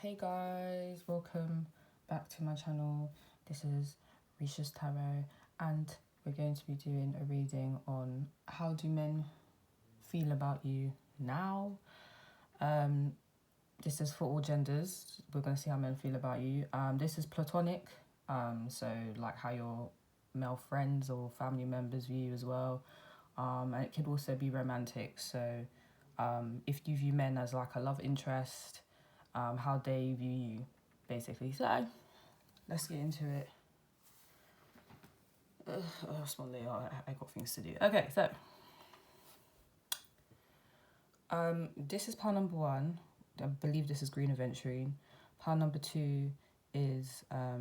Hey guys, welcome back to my channel. This is Risha's Tarot, and we're going to be doing a reading on how do men feel about you now. This is for all genders. We're going to see how men feel about you. This is platonic, so like how your male friends or family members view you as well. And it could also be romantic. So if you view men as like a love interest, how they view you, basically. So let's get into it. Small I got things to do. Okay, so this is pile number one. I believe this is green aventurine. Pile number two is oh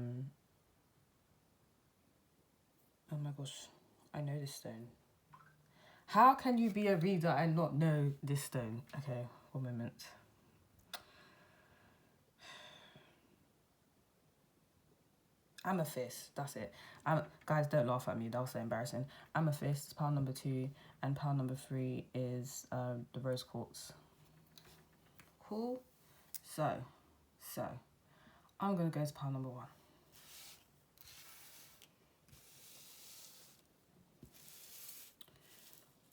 my gosh, I know this stone. How can you be a reader and not know this stone? Okay, 1 moment. Amethyst, that's it. Guys, don't laugh at me, that was so embarrassing. Amethyst is pile number two, and pile number three is the rose quartz. Cool. So I'm gonna go to pile number one.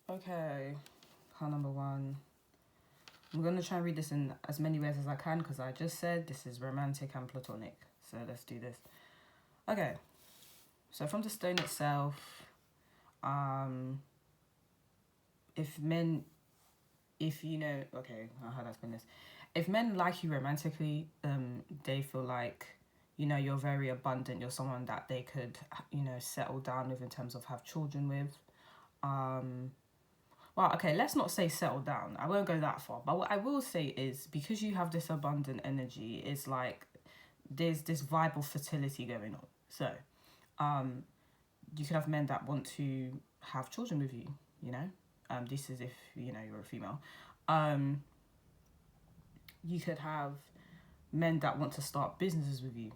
Okay, pile number one. I'm gonna try and read this in as many ways as I can because I just said this is romantic and platonic. So let's do this. Okay, so from the stone itself, if you know, okay, how do I explain this? If men like you romantically, they feel like, you know, you're very abundant. You're someone that they could, you know, settle down with in terms of have children with. Well, okay, let's not say settle down. I won't go that far. But what I will say is because you have this abundant energy, it's like there's this vibe of fertility going on. So, you could have men that want to have children with you, you know? This is if, you know, you're a female. You could have men that want to start businesses with you,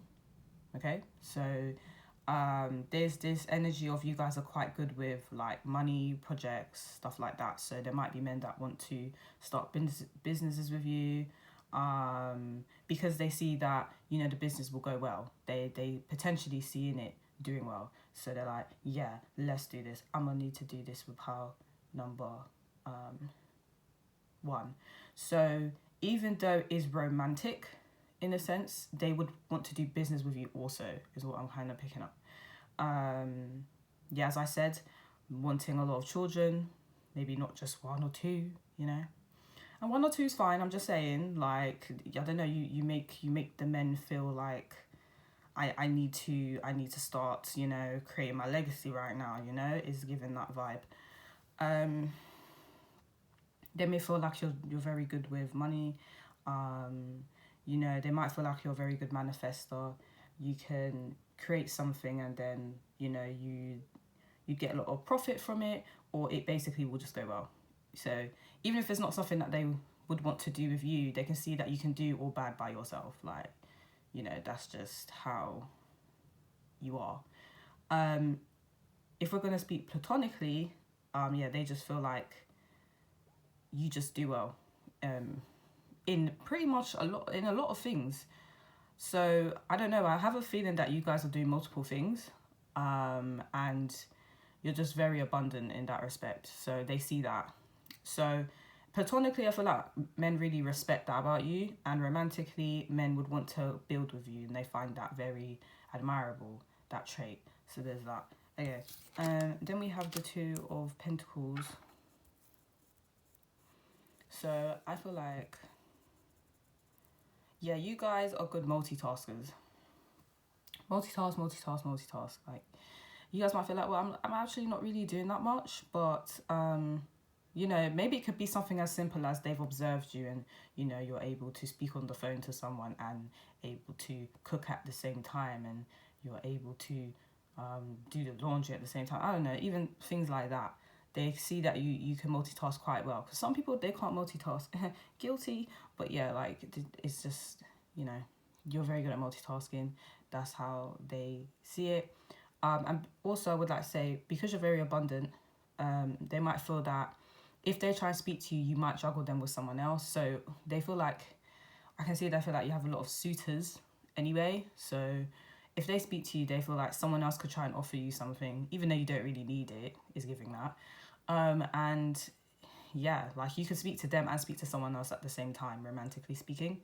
okay? So, there's this energy of you guys are quite good with like money, projects, stuff like that. So there might be men that want to start businesses with you, because they see that, you know, the business will go well. They potentially see in it doing well. So they're like, yeah, let's do this. I'm gonna need to do this with pile number one. So even though it's romantic in a sense, they would want to do business with you also, is what I'm kind of picking up. Yeah, as I said, wanting a lot of children, maybe not just one or two, you know. And one or two is fine. I'm just saying, like, I don't know. You make the men feel like I need to start, you know, creating my legacy right now. You know, is giving that vibe. They may feel like you're very good with money. You know, they might feel like you're a very good manifester. You can create something and then, you know, you get a lot of profit from it, or it basically will just go well. So even if it's not something that they would want to do with you, they can see that you can do all bad by yourself. Like, you know, that's just how you are. If we're going to speak platonically, yeah, they just feel like you just do well in pretty much a lot of things. So I don't know, I have a feeling that you guys are doing multiple things, and you're just very abundant in that respect. So they see that. So platonically, I feel like men really respect that about you, and romantically, men would want to build with you, and they find that very admirable, that trait. So there's that. Okay, then we have the Two of Pentacles. So I feel like, yeah, you guys are good multitaskers. Multitask. Like, you guys might feel like, well, I'm actually not really doing that much, but you know, maybe it could be something as simple as they've observed you and, you know, you're able to speak on the phone to someone and able to cook at the same time, and you're able to do the laundry at the same time. I don't know, even things like that. They see that you can multitask quite well. Because some people, they can't multitask. Guilty. But yeah, like, it's just, you know, you're very good at multitasking. That's how they see it. And also, I would like to say, because you're very abundant, they might feel that if they try and speak to you, you might juggle them with someone else. So they feel like, I can see they feel like you have a lot of suitors anyway. So if they speak to you, they feel like someone else could try and offer you something, even though you don't really need it, is giving that. And yeah, like you could speak to them and speak to someone else at the same time, romantically speaking.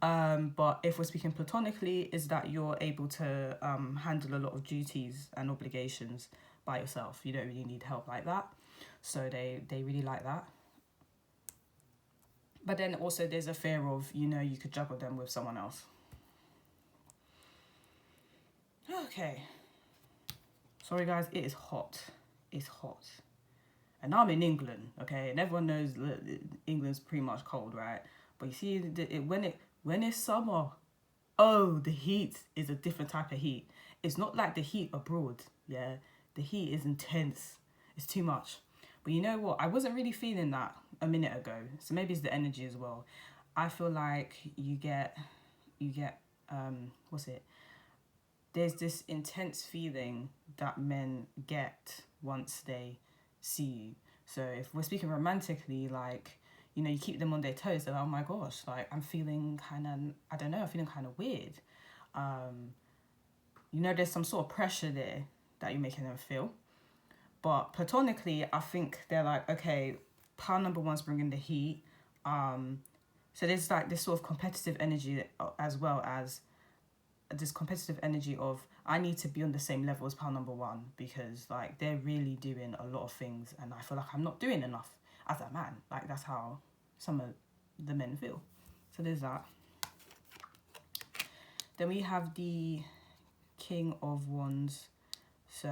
But if we're speaking platonically, is that you're able to handle a lot of duties and obligations by yourself. You don't really need help like that. So they really like that. But then also there's a fear of, you know, you could juggle them with someone else. Okay. Sorry guys, it is hot. It's hot. And I'm in England, okay? And everyone knows that England's pretty much cold, right? But you see, when it's summer, oh, the heat is a different type of heat. It's not like the heat abroad, yeah? The heat is intense. It's too much. But you know what? I wasn't really feeling that a minute ago. So maybe it's the energy as well. I feel like you get, what's it? There's this intense feeling that men get once they see you. So if we're speaking romantically, like, you know, you keep them on their toes. They're like, oh my gosh, like I'm feeling kind of, I don't know, I'm feeling kind of weird. You know, there's some sort of pressure there that you're making them feel. But platonically, I think they're like, okay, pile number one's bringing the heat. So there's like this sort of competitive energy as well as this competitive energy of I need to be on the same level as pile number one because like they're really doing a lot of things and I feel like I'm not doing enough as a man. Like that's how some of the men feel. So there's that. Then we have the King of Wands. So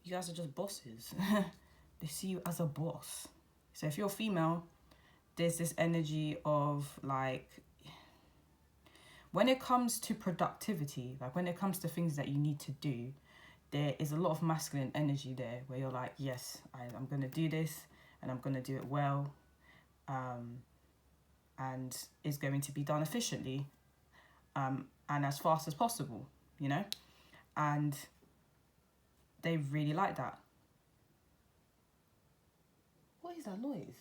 you guys are just bosses. They see you as a boss. So if you're female, there's this energy of like, when it comes to productivity, like when it comes to things that you need to do, there is a lot of masculine energy there where you're like, yes, I'm going to do this and I'm going to do it well. And it's going to be done efficiently and as fast as possible, you know? And they really like that. What is that noise?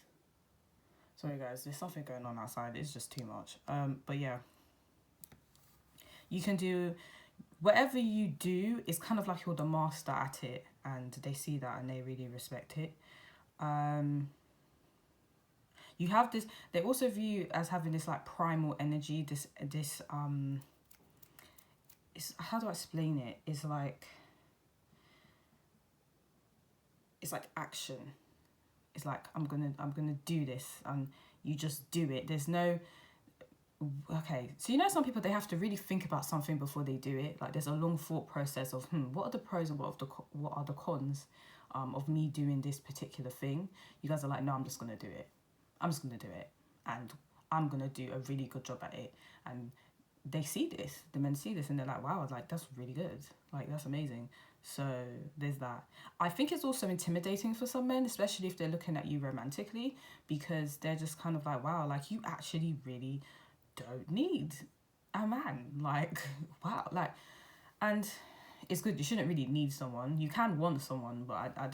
Sorry guys, there's something going on outside. It's just too much. But yeah. You can do whatever you do, it's kind of like you're the master at it and they see that and they really respect it. You have this, they also view you as having this like primal energy, this it's, how do I explain it? It's like action. It's like I'm gonna do this and you just do it. There's no, okay, so you know some people, they have to really think about something before they do it. Like there's a long thought process of what are the pros and what are the cons of me doing this particular thing. You guys are like, no, I'm just gonna do it. I'm just gonna do it and I'm gonna do a really good job at it. And they see this, the men see this and they're like, wow, like that's really good, like that's amazing. So there's that. I think it's also intimidating for some men, especially if they're looking at you romantically, because they're just kind of like, wow, like you actually really don't need a man, like wow, like, and it's good. You shouldn't really need someone. You can want someone, but I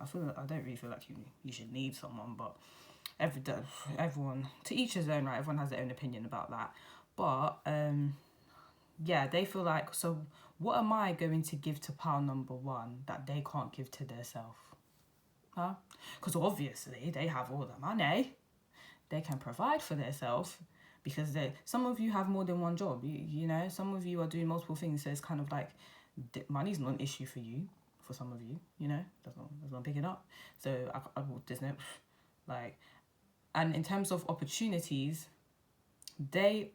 feel I don't really feel like you should need someone. But everyone, to each his own, right? Everyone has their own opinion about that. But yeah, they feel like, so what am I going to give to pile number one that they can't give to themselves? Huh? Because obviously they have all the money, they can provide for themselves. Because some of you have more than one job, you know, some of you are doing multiple things, so it's kind of like money's not an issue for you, for some of you, you know, that's what I'm picking up. So there's no, like, and in terms of opportunities, they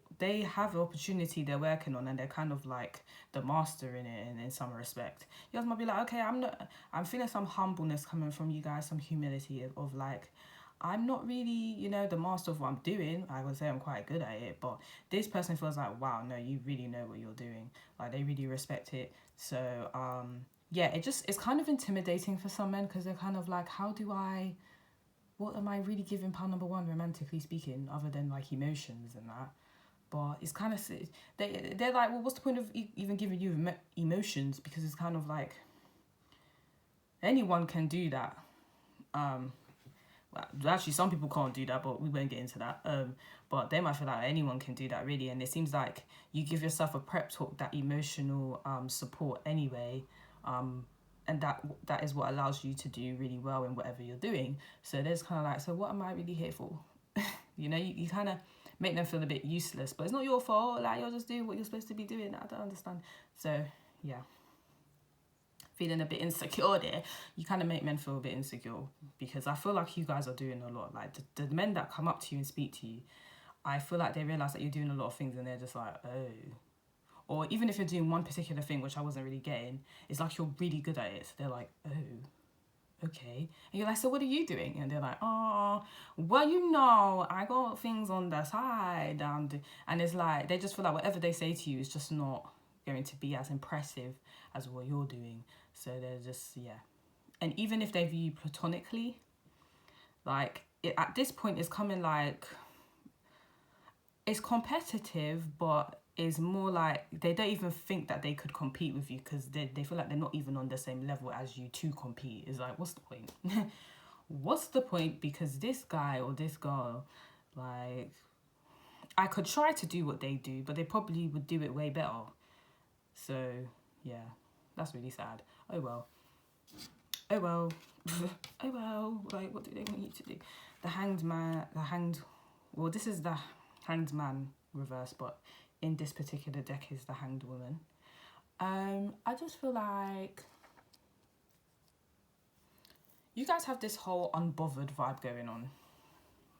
have an opportunity they're working on and they're kind of like the master in it in some respect. You guys might be like, okay, I'm feeling some humbleness coming from you guys, some humility of like, I'm not really, you know, the master of what I'm doing. I would say I'm quite good at it, but this person feels like, wow, no, you really know what you're doing. Like they really respect it. So yeah, it's kind of intimidating for some men because they're kind of like, what am I really giving pile number one, romantically speaking, other than like emotions and that? But it's kind of, they're like, well, what's the point of even giving you emotions? Because it's kind of like anyone can do that. well, actually some people can't do that, but we won't get into that. But they might feel like anyone can do that really, and it seems like you give yourself a prep talk, that emotional support anyway, and that is what allows you to do really well in whatever you're doing. So there's kind of like, so what am I really here for? You know, you kind of make them feel a bit useless, but it's not your fault. Like, you're just doing what you're supposed to be doing. I don't understand. So yeah, feeling a bit insecure there, you kind of make men feel a bit insecure, because I feel like you guys are doing a lot. Like the men that come up to you and speak to you, I feel like they realize that you're doing a lot of things, and they're just like, oh. Or even if you're doing one particular thing, which I wasn't really getting, it's like you're really good at it. So they're like, oh, okay. And you're like, so what are you doing? And they're like, oh, well, you know, I got things on the side. And it's like, they just feel like whatever they say to you is just not going to be as impressive as what you're doing. So they're just, yeah. And even if they view you platonically, like, at this point, it's coming like, it's competitive, but is more like they don't even think that they could compete with you, because they feel like they're not even on the same level as you to compete. It's like, what's the point? What's the point? Because this guy or this girl, like, I could try to do what they do, but they probably would do it way better. So yeah, that's really sad. Oh well. Oh well. Oh well. Like, what do they want you to do? Well, this is the Hanged Man reverse, but in this particular deck is the Hanged Woman. I just feel like you guys have this whole unbothered vibe going on.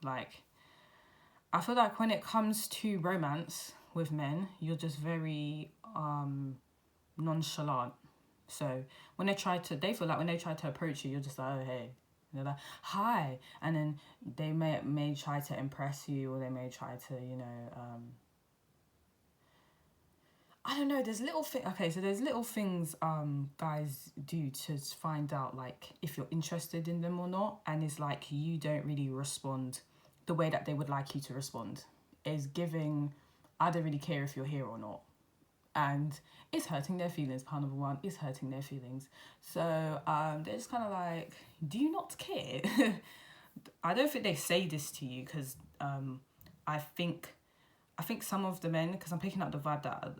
Like, I feel like when it comes to romance with men, you're just very nonchalant. So when they feel like when they try to approach you, you're just like, oh, hey. And they're like, hi. And then they may try to impress you, or they may try to, you know, I don't know, there's little things. Okay, so there's little things guys do to find out, like, if you're interested in them or not. And it's like, you don't really respond the way that they would like you to respond. Is giving, I don't really care if you're here or not. And it's hurting their feelings. Part number one, is hurting their feelings. So they're just kind of like, do you not care? I don't think they say this to you, because I think some of the men, because I'm picking up the vibe that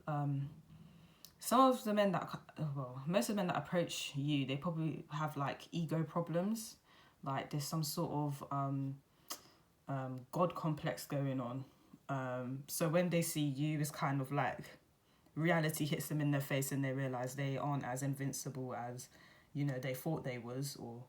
some of the men that, well, most of the men that approach you, they probably have like ego problems. Like, there's some sort of God complex going on. So when they see you, it's kind of like reality hits them in their face, and they realize they aren't as invincible as, you know, they thought they was. Or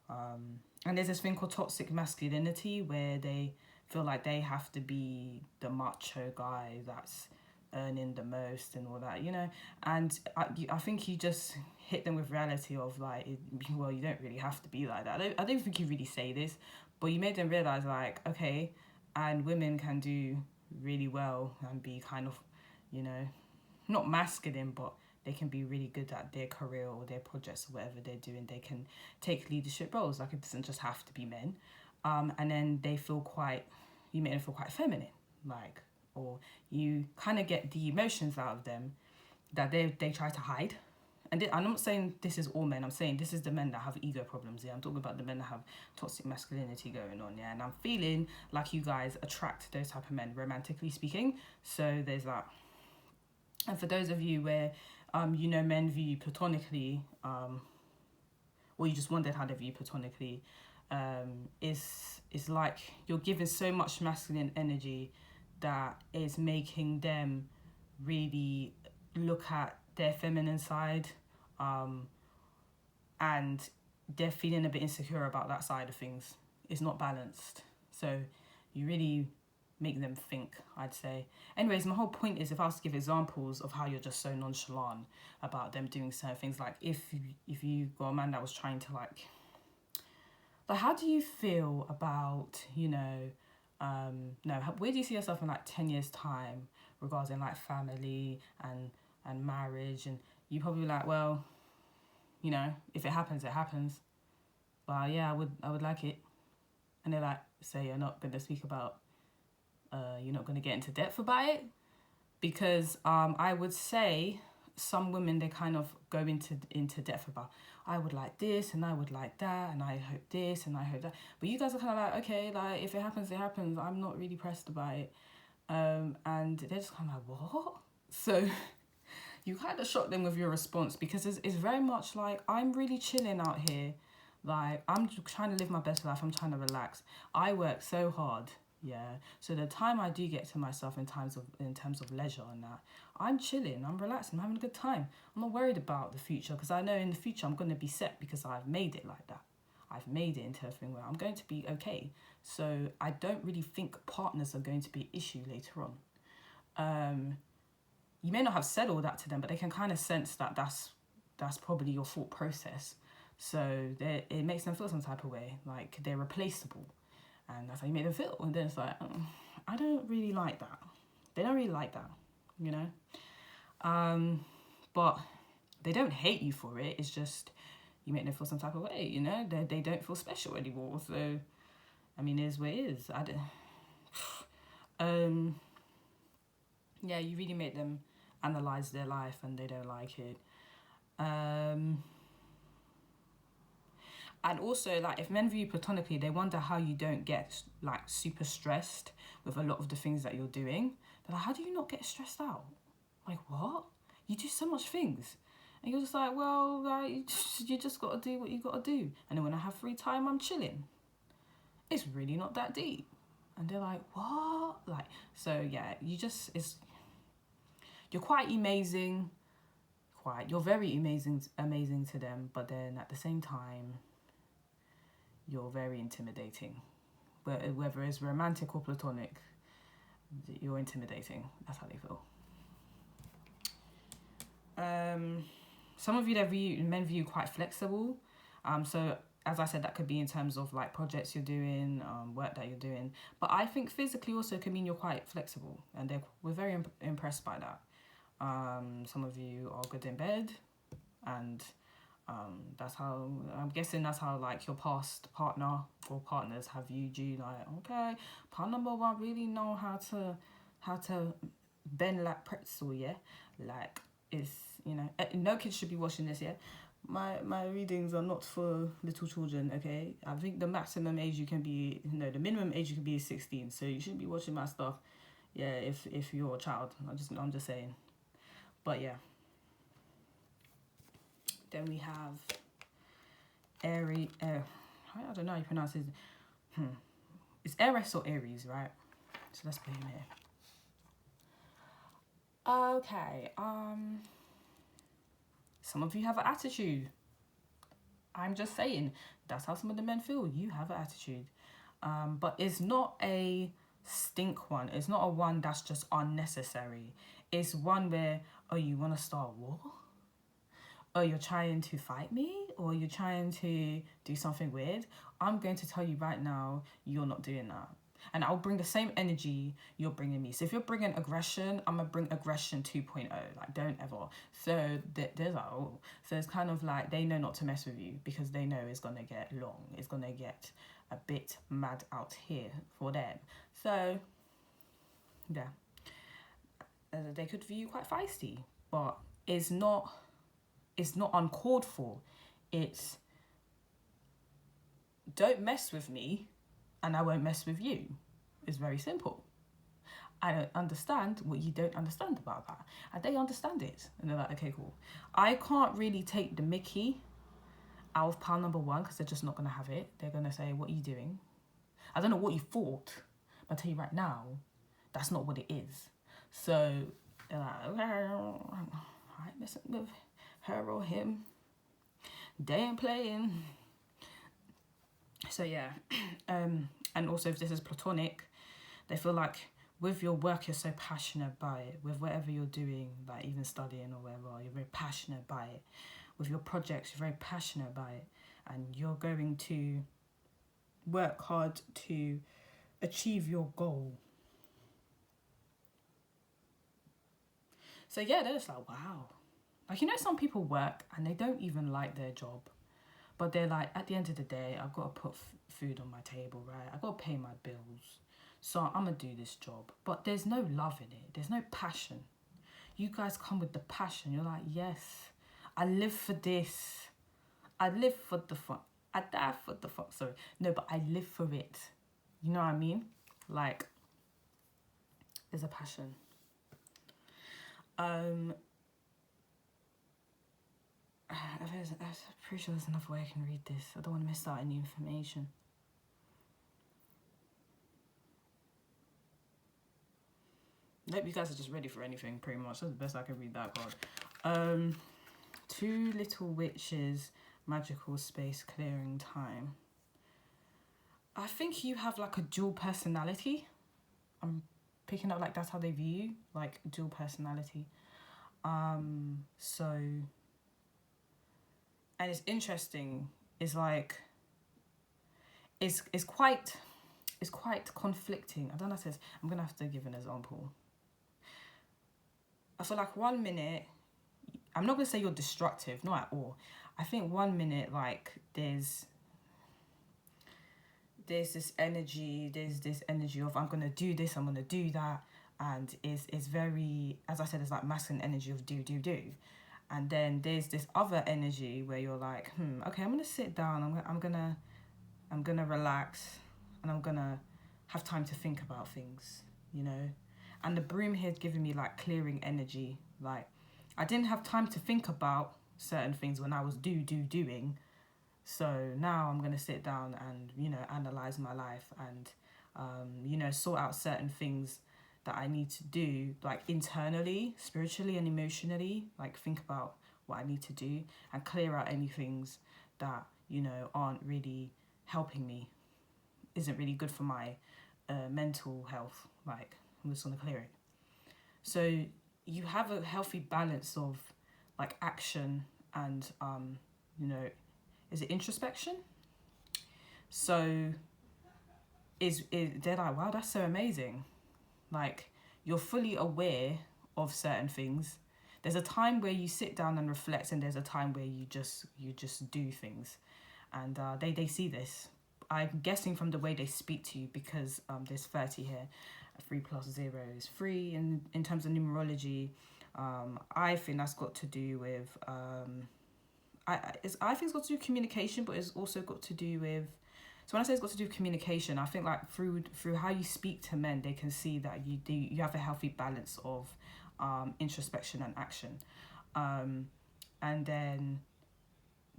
and there's this thing called toxic masculinity, where they feel like they have to be the macho guy that's earning the most and all that, you know. And I think you just hit them with reality of like, well, you don't really have to be like that. I don't think you really say this, but you made them realize, like, okay, and women can do really well and be kind of, you know, not masculine, but they can be really good at their career or their projects or whatever they're doing. They can take leadership roles. Like, it doesn't just have to be men. And then you make them feel quite feminine, like, or you kind of get the emotions out of them that they try to hide. And I'm not saying this is all men. I'm saying this is the men that have ego problems. Yeah, I'm talking about the men that have toxic masculinity going on. Yeah, and I'm feeling like you guys attract those type of men, romantically speaking. So there's that. And for those of you where you know men view you platonically, or you just wondered how they view platonically, it's like you're giving so much masculine energy that is making them really look at their feminine side, and they're feeling a bit insecure about that side of things. It's not balanced. So you really make them think, I'd say. Anyways, my whole point is, if I was to give examples of how you're just so nonchalant about them doing certain things, like if you got a man that was trying to like how do you feel about, you know, where do you see yourself in like 10 years time regarding like family and marriage? And you probably like, well, you know, if it happens, it happens. Well, yeah, I would like it. And they're like, so you're not going to speak about, you're not going to get into depth about it? Because I would say, some women, they kind of go into depth about, I would like this and I would like that and I hope this and I hope that. But you guys are kind of like, okay, like if it happens, it happens. I'm not really pressed by it. And they're just kind of like, what? So you kind of shock them with your response, because it's very much like, I'm really chilling out here. Like, I'm trying to live my best life. I'm trying to relax. I work so hard. Yeah. So the time I do get to myself in terms of leisure and that, I'm chilling, I'm relaxing, I'm having a good time. I'm not worried about the future, because I know in the future I'm going to be set, because I've made it like that. I've made it into a thing where I'm going to be okay. So I don't really think partners are going to be an issue later on. You may not have said all that to them, but they can kind of sense that that's probably your thought process. So it makes them feel some type of way, like they're replaceable. And that's how you make them feel. And then it's like, I don't really like that. They don't really like that, you know? But they don't hate you for it. It's just, you make them feel some type of way, you know? They don't feel special anymore. So, I mean, it is what it is. Yeah, you really make them analyze their life and they don't like it. And also, like, if men view you platonically, they wonder how you don't get, like, super stressed with a lot of the things that you're doing. They're like, how do you not get stressed out? Like, what? You do so much things. And you're just like, well, like, you just got to do what you got to do. And then when I have free time, I'm chilling. It's really not that deep. And they're like, what? Like, so, yeah, you're quite amazing. You're very amazing to them. But then at the same time, you're very intimidating. Whether it's romantic or platonic, you're intimidating. That's how they feel. Some of you, men view quite flexible. So as I said, that could be in terms of like projects you're doing, work that you're doing. But I think physically also can mean you're quite flexible, and we're very impressed by that. Some of you are good in bed, and that's how, I'm guessing that's how like your past partner or partners have viewed you. Like, okay, partner number one really know how to bend like pretzel, yeah. Like, it's, you know, no kids should be watching this, yeah. My readings are not for little children, okay. I think the maximum age you can be, no, the minimum age you can be is 16. So you shouldn't be watching my stuff, yeah. If you're a child, I'm just saying. But yeah. Then we have Aries. I don't know how you pronounce it. It's Aries or Aries, right? So let's put him here. Okay. Some of you have an attitude. I'm just saying, that's how some of the men feel. You have an attitude. But it's not a stink one. It's not a one that's just unnecessary. It's one where, oh, you want to start a war? Oh, you're trying to fight me? Or you're trying to do something weird? I'm going to tell you right now, you're not doing that. And I'll bring the same energy you're bringing me. So if you're bringing aggression, I'm going to bring aggression 2.0. Like, don't ever. So there's like, oh. So it's kind of like they know not to mess with you, because they know it's going to get long. It's going to get a bit mad out here for them. So, yeah. They could view you quite feisty. But it's not uncalled for. It's, don't mess with me and I won't mess with you. It's very simple. I don't understand what you don't understand about that. And they understand it. And they're like, okay, cool. I can't really take the mickey out of pile number one, because they're just not going to have it. They're going to say, what are you doing? I don't know what you thought, but I tell you right now, that's not what it is. So they're like, okay, I ain't messing with her or him. They ain't playing. So yeah. And also, if this is platonic, they feel like with your work, you're so passionate by it. With whatever you're doing, like even studying or whatever, you're very passionate by it. With your projects, you're very passionate by it. And you're going to work hard to achieve your goal. So yeah, they're just like, wow. Like, you know, some people work and they don't even like their job. But they're like, at the end of the day, I've got to put food on my table, right? I've got to pay my bills. So I'm going to do this job. But there's no love in it. There's no passion. you guys come with the passion. You're like, yes, I live for this. I live for the fun. I die for the fun. Sorry. No, but I live for it. You know what I mean? Like, there's a passion. I'm pretty sure there's another way I can read this. I don't want to miss out any information. Nope, you guys are just ready for anything, pretty much. That's the best I can read that card. Two little witches, magical space clearing time. I think you have like a dual personality. I'm picking up like that's how they view you, like dual personality. So, and it's interesting. It's like, it's quite conflicting. I don't know how to say this. I'm gonna have to give an example. I feel like 1 minute, I'm not gonna say you're destructive, not at all. I think 1 minute, like there's this energy, of I'm gonna do this, I'm gonna do that, and it's very, as I said, it's like masculine energy of do. And then there's this other energy where you're like, okay, I'm gonna sit down, I'm gonna relax, and I'm gonna have time to think about things, you know. And the broom here is giving me like clearing energy. Like, I didn't have time to think about certain things when I was doing. So now I'm gonna sit down and, you know, analyze my life and, you know, sort out certain things that I need to do, like internally, spiritually and emotionally. Like, think about what I need to do and clear out any things that, you know, aren't really helping me, isn't really good for my mental health. Like, I'm just gonna clear it. So you have a healthy balance of like action and you know, is it introspection? So they're like, wow, that's so amazing. Like, you're fully aware of certain things. There's a time where you sit down and reflect, and there's a time where you just do things. And they see this. I'm guessing from the way they speak to you, because there's 30 here. 3 plus 0 is 3 in terms of numerology. I think that's got to do with I think it's got to do with communication, but it's also got to do with, so when I say it's got to do with communication, I think like through how you speak to men, they can see that you have a healthy balance of introspection and action. And then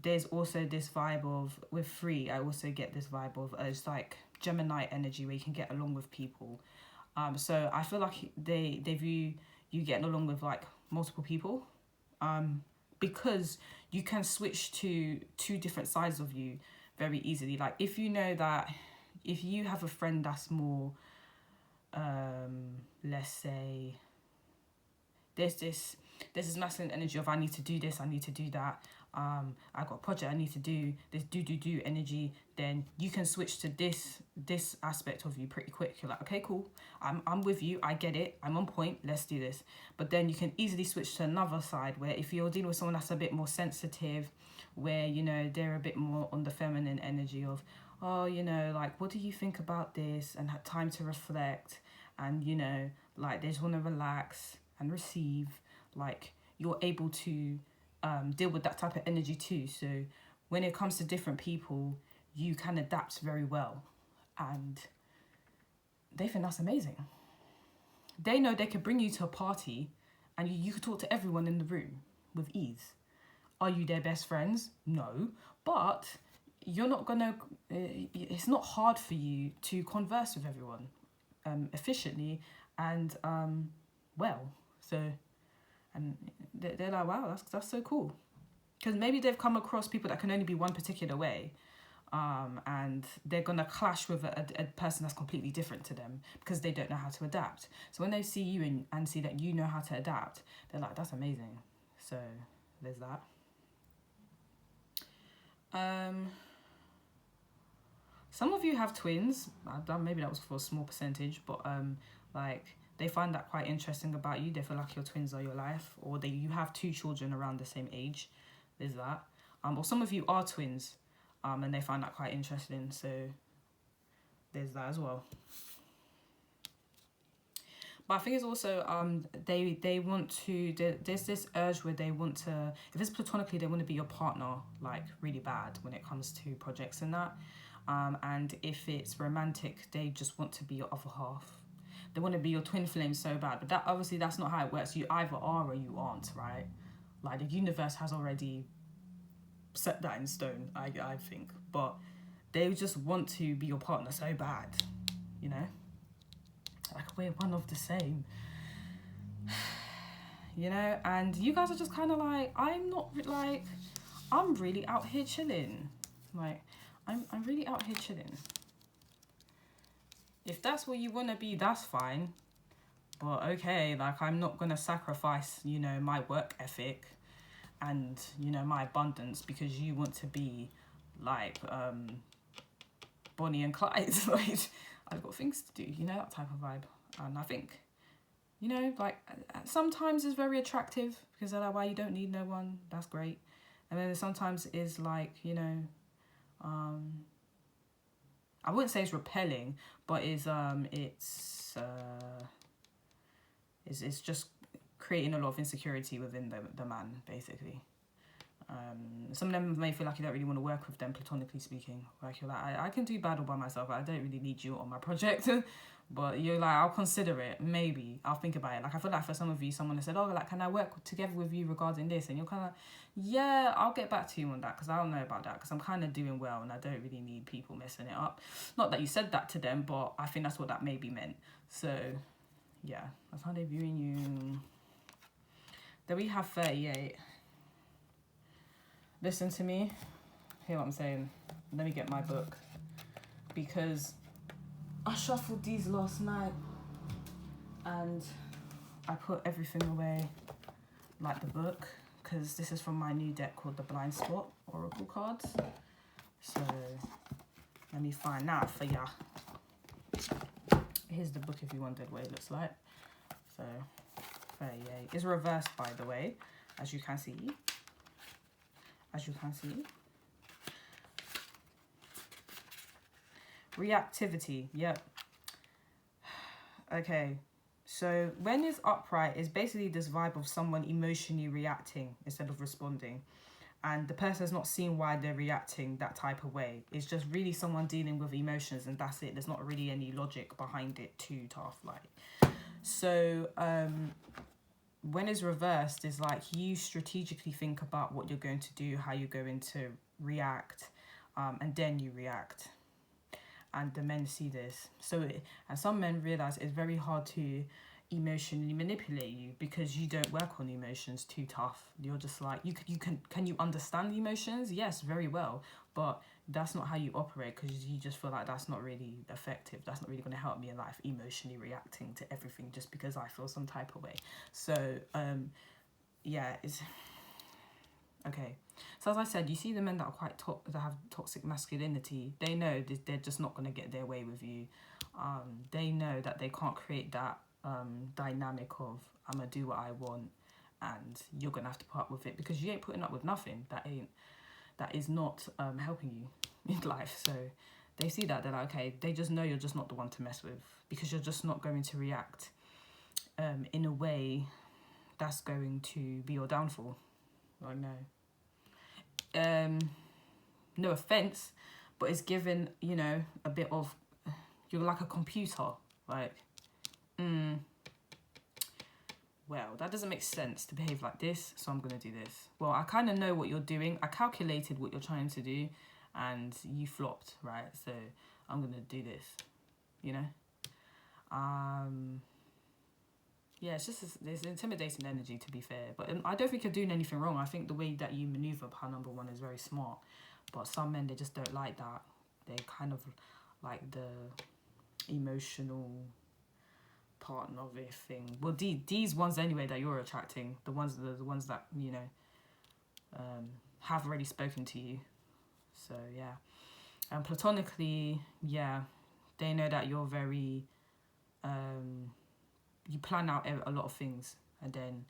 there's also this vibe of, with 3, I also get this vibe of it's like Gemini energy, where you can get along with people. So I feel like they view you getting along with like multiple people, because you can switch to 2 different sides of you very easily. Like, if you know that if you have a friend that's more, let's say, there's this masculine energy of I need to do this, I need to do that, I got a project I need to do, this do energy, then you can switch to this aspect of you pretty quick. You're like, okay, cool, I'm with you, I get it, I'm on point, let's do this. But then you can easily switch to another side, where if you're dealing with someone that's a bit more sensitive, where, you know, they're a bit more on the feminine energy of, oh, you know, like, what do you think about this, and have time to reflect, and, you know, like, they just want to relax and receive. Like, you're able to deal with that type of energy too. So when it comes to different people, you can adapt very well, and they think that's amazing. They know they could bring you to a party and you could talk to everyone in the room with ease. Are you their best friends? No, but you're not gonna, it's not hard for you to converse with everyone efficiently and well. So, and they're like, wow, that's so cool. Because maybe they've come across people that can only be one particular way, and they're going to clash with a person that's completely different to them because they don't know how to adapt. So when they see you and see that you know how to adapt, they're like, that's amazing. So there's that. Some of you have twins. Maybe that was for a small percentage, but like, they find that quite interesting about you. They feel like your twins are your life, or you have 2 children around the same age. There's that. Or some of you are twins, and they find that quite interesting. So there's that as well. But I think it's also they want to, there's this urge where they want to, if it's platonically, they want to be your partner like really bad when it comes to projects and that. And if it's romantic, they just want to be your other half. They want to be your twin flame so bad. But that obviously that's not how it works. You either are or you aren't, right? Like the universe has already set that in stone, I think. But they just want to be your partner so bad, you know? Like we're one of the same. You know, and you guys are just kind of like, I'm not like, I'm really out here chilling. Like, I'm really out here chilling. If that's what you want to be, that's fine. But okay, like, I'm not going to sacrifice, you know, my work ethic and, you know, my abundance because you want to be like Bonnie and Clyde. Like, I've got things to do, you know, that type of vibe. And I think, you know, like, sometimes it's very attractive because they're like, well, you don't need no one. That's great. And then sometimes is like, you know, I wouldn't say it's repelling, but it's just creating a lot of insecurity within the man, basically. Some of them may feel like you don't really want to work with them, platonically speaking. Like, you're like, I can do battle by myself. I don't really need you on my project. But you're like, I'll consider it. Maybe. I'll think about it. Like, I feel like for some of you, someone has said, oh, like, can I work together with you regarding this? And you're kind of like, yeah, I'll get back to you on that because I don't know about that because I'm kind of doing well and I don't really need people messing it up. Not that you said that to them, but I think that's what that maybe meant. So, yeah, that's how they're viewing you. Then we have 38. Listen to me. Hear what I'm saying. Let me get my book. Because I shuffled these last night and I put everything away, like the book, because this is from my new deck called the Blind Spot Oracle cards. So let me find that for ya. Here's the book if you wondered what it looks like. So 38 is reversed, by the way, as you can see. Reactivity, yep. Okay, so when it's upright, it's basically this vibe of someone emotionally reacting instead of responding. And the person's not seeing why they're reacting that type of way. It's just really someone dealing with emotions and that's it. There's not really any logic behind it too tough. Like, so when it's reversed, it's like you strategically think about what you're going to do, how you're going to react, and then you react. And the men see this. And some men realize it's very hard to emotionally manipulate you because you don't work on emotions too tough. You're just like, can you understand the emotions? Yes, very well. But that's not how you operate because you just feel like that's not really effective. That's not really going to help me in life, emotionally reacting to everything just because I feel some type of way. So, yeah, it's... Okay, so as I said, you see the men that are quite that have toxic masculinity, they know they're just not going to get their way with you. They know that they can't create that dynamic of I'm going to do what I want and you're going to have to put up with it because you ain't putting up with nothing that is not helping you in life. So they see that, they're like, okay, they just know you're just not the one to mess with because you're just not going to react in a way that's going to be your downfall. Like, no. No offense, but it's given, you know, a bit of, you're like a computer, like, well, that doesn't make sense to behave like this, so I'm gonna do this. Well, I kind of know what you're doing. I calculated what you're trying to do, and you flopped, right? So I'm gonna do this, you know. Yeah, it's just there's intimidating energy, to be fair. But I don't think you're doing anything wrong. I think the way that you maneuver par number one is very smart. But some men, they just don't like that. They kind of like the emotional partner of it thing. Well, these ones anyway that you're attracting, the ones that, you know, have already spoken to you. So, yeah. And platonically, yeah, they know that you're very... you plan out a lot of things, and then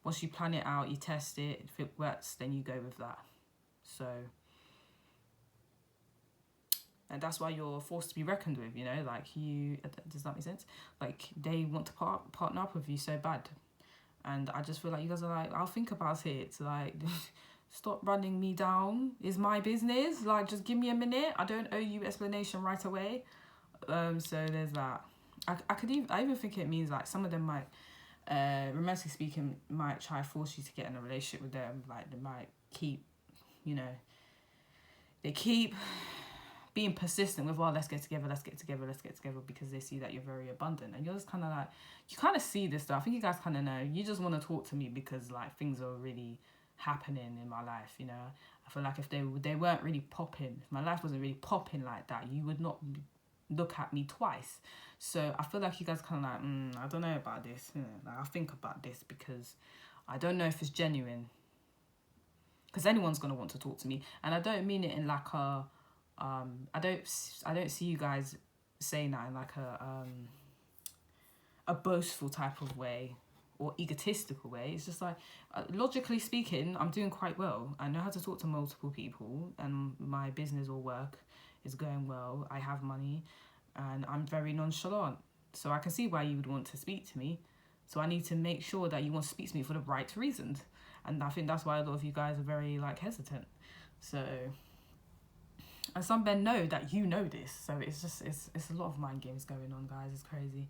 once you plan it out, you test it, if it works, then you go with that. So And that's why you're forced to be reckoned with, you know, like you, does that make sense? Like they want to partner up with you so bad. And I just feel like you guys are like, I'll think about it. Like, stop running me down. It's my business. Like, just give me a minute. I don't owe you explanation right away. So there's that. I even think it means like some of them might, romantically speaking, might try to force you to get in a relationship with them. Like they might keep, you know, they keep being persistent with, well, let's get together because they see that you're very abundant. And you're just kind of like, you kind of see this stuff. I think you guys kind of know. You just want to talk to me because like things are really happening in my life, you know. I feel like if they weren't really popping, if my life wasn't really popping like that, you would not look at me twice. So I feel like you guys kind of like, I don't know about this. You know, like, I'll think about this because I don't know if it's genuine. Because anyone's going to want to talk to me. And I don't mean it in like a, I don't see you guys saying that in like a boastful type of way or egotistical way. It's just like, logically speaking, I'm doing quite well. I know how to talk to multiple people and my business or work is going well. I have money and I'm very nonchalant. So I can see why you would want to speak to me. So I need to make sure that you want to speak to me for the right reasons. And I think that's why a lot of you guys are very like hesitant. So, and some men know that you know this. So it's just, it's a lot of mind games going on, guys. It's crazy.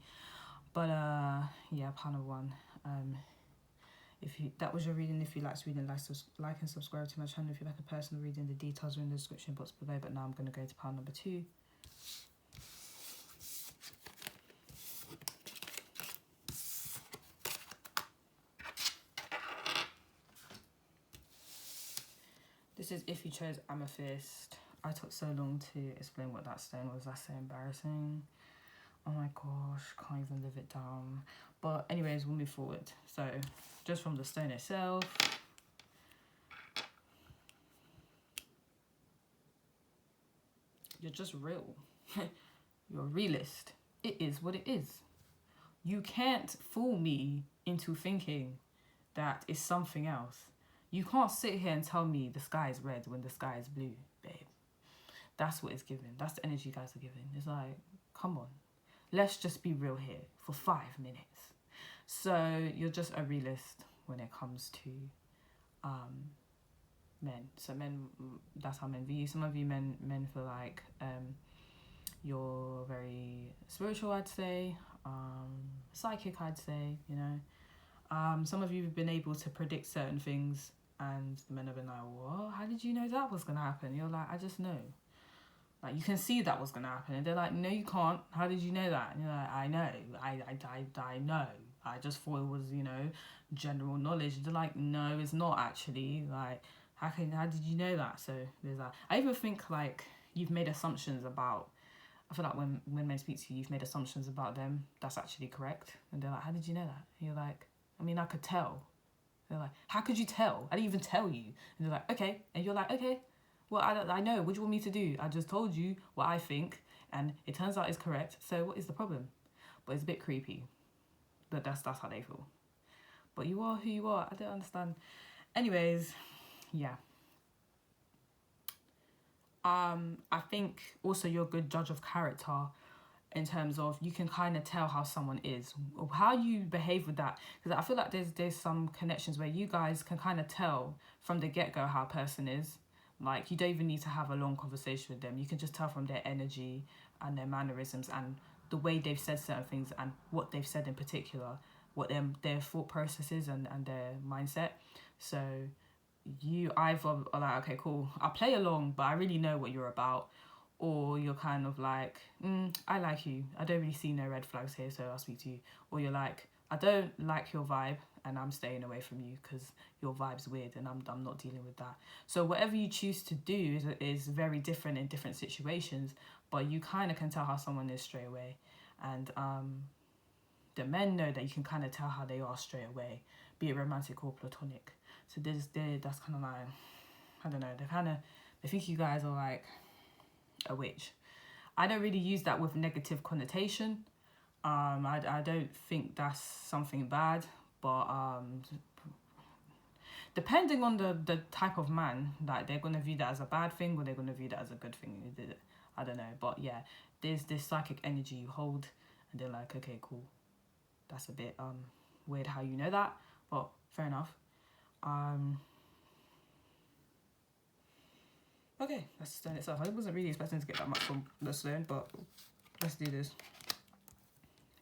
But yeah, panel 1. If you, that was your reading. If you liked reading, like and subscribe to my channel. If you like a personal reading, the details are in the description box below. But now I'm going to go to pile number 2. This is if you chose amethyst. I took so long to explain what that stone was. That's so embarrassing. Oh my gosh, can't even live it down. But anyways, we'll move forward. So just from the stone itself. You're just real. You're a realist. It is what it is. You can't fool me into thinking that it's something else. You can't sit here and tell me the sky is red when the sky is blue, babe. That's what it's giving. That's the energy you guys are giving. It's like, come on. Let's just be real here for 5 minutes. So you're just a realist when it comes to men. So men, that's how men view you. Some of you men feel like you're very spiritual, I'd say. Psychic, I'd say, you know. Some of you have been able to predict certain things and the men have been like, what? How did you know that was going to happen? You're like, I just know. Like, you can see that was going to happen. And they're like, no, you can't. How did you know that? And you're like, I know. I know. I just thought it was, you know, general knowledge. They're like, no, it's not actually. Like, how did you know that? So there's that. I even think, like, you've made assumptions about, I feel like when men speak to you, you've made assumptions about them. That's actually correct. And they're like, how did you know that? And you're like, I mean, I could tell. They're like, how could you tell? I didn't even tell you. And they're like, okay. And you're like, okay. Well, I know. What do you want me to do? I just told you what I think, and it turns out it's correct. So what is the problem? But it's a bit creepy. But that's how they feel. But you are who you are. I don't understand. Anyways, yeah. I think also you're a good judge of character in terms of you can kind of tell how someone is, or how you behave with that. Because I feel like there's some connections where you guys can kind of tell from the get-go how a person is. Like, you don't even need to have a long conversation with them. You can just tell from their energy and their mannerisms and the way they've said certain things and what they've said in particular, what their thought process is and their mindset. So you either are like, okay, cool, I'll play along, but I really know what you're about. Or you're kind of like, I like you. I don't really see no red flags here, so I'll speak to you. Or you're like, I don't like your vibe and I'm staying away from you because your vibe's weird and I'm not dealing with that. So whatever you choose to do is very different in different situations, but you kind of can tell how someone is straight away. And the men know that you can kind of tell how they are straight away, be it romantic or platonic. So that's kind of like, I don't know, they think you guys are like a witch. I don't really use that with negative connotation. I don't think that's something bad, but depending on the type of man, like they're gonna view that as a bad thing or they're gonna view that as a good thing. I don't know. But yeah, there's this psychic energy you hold, and they're like, okay, cool. That's a bit weird how you know that, but fair enough. Okay, that's stone itself. I wasn't really expecting to get that much from the stone, but let's do this.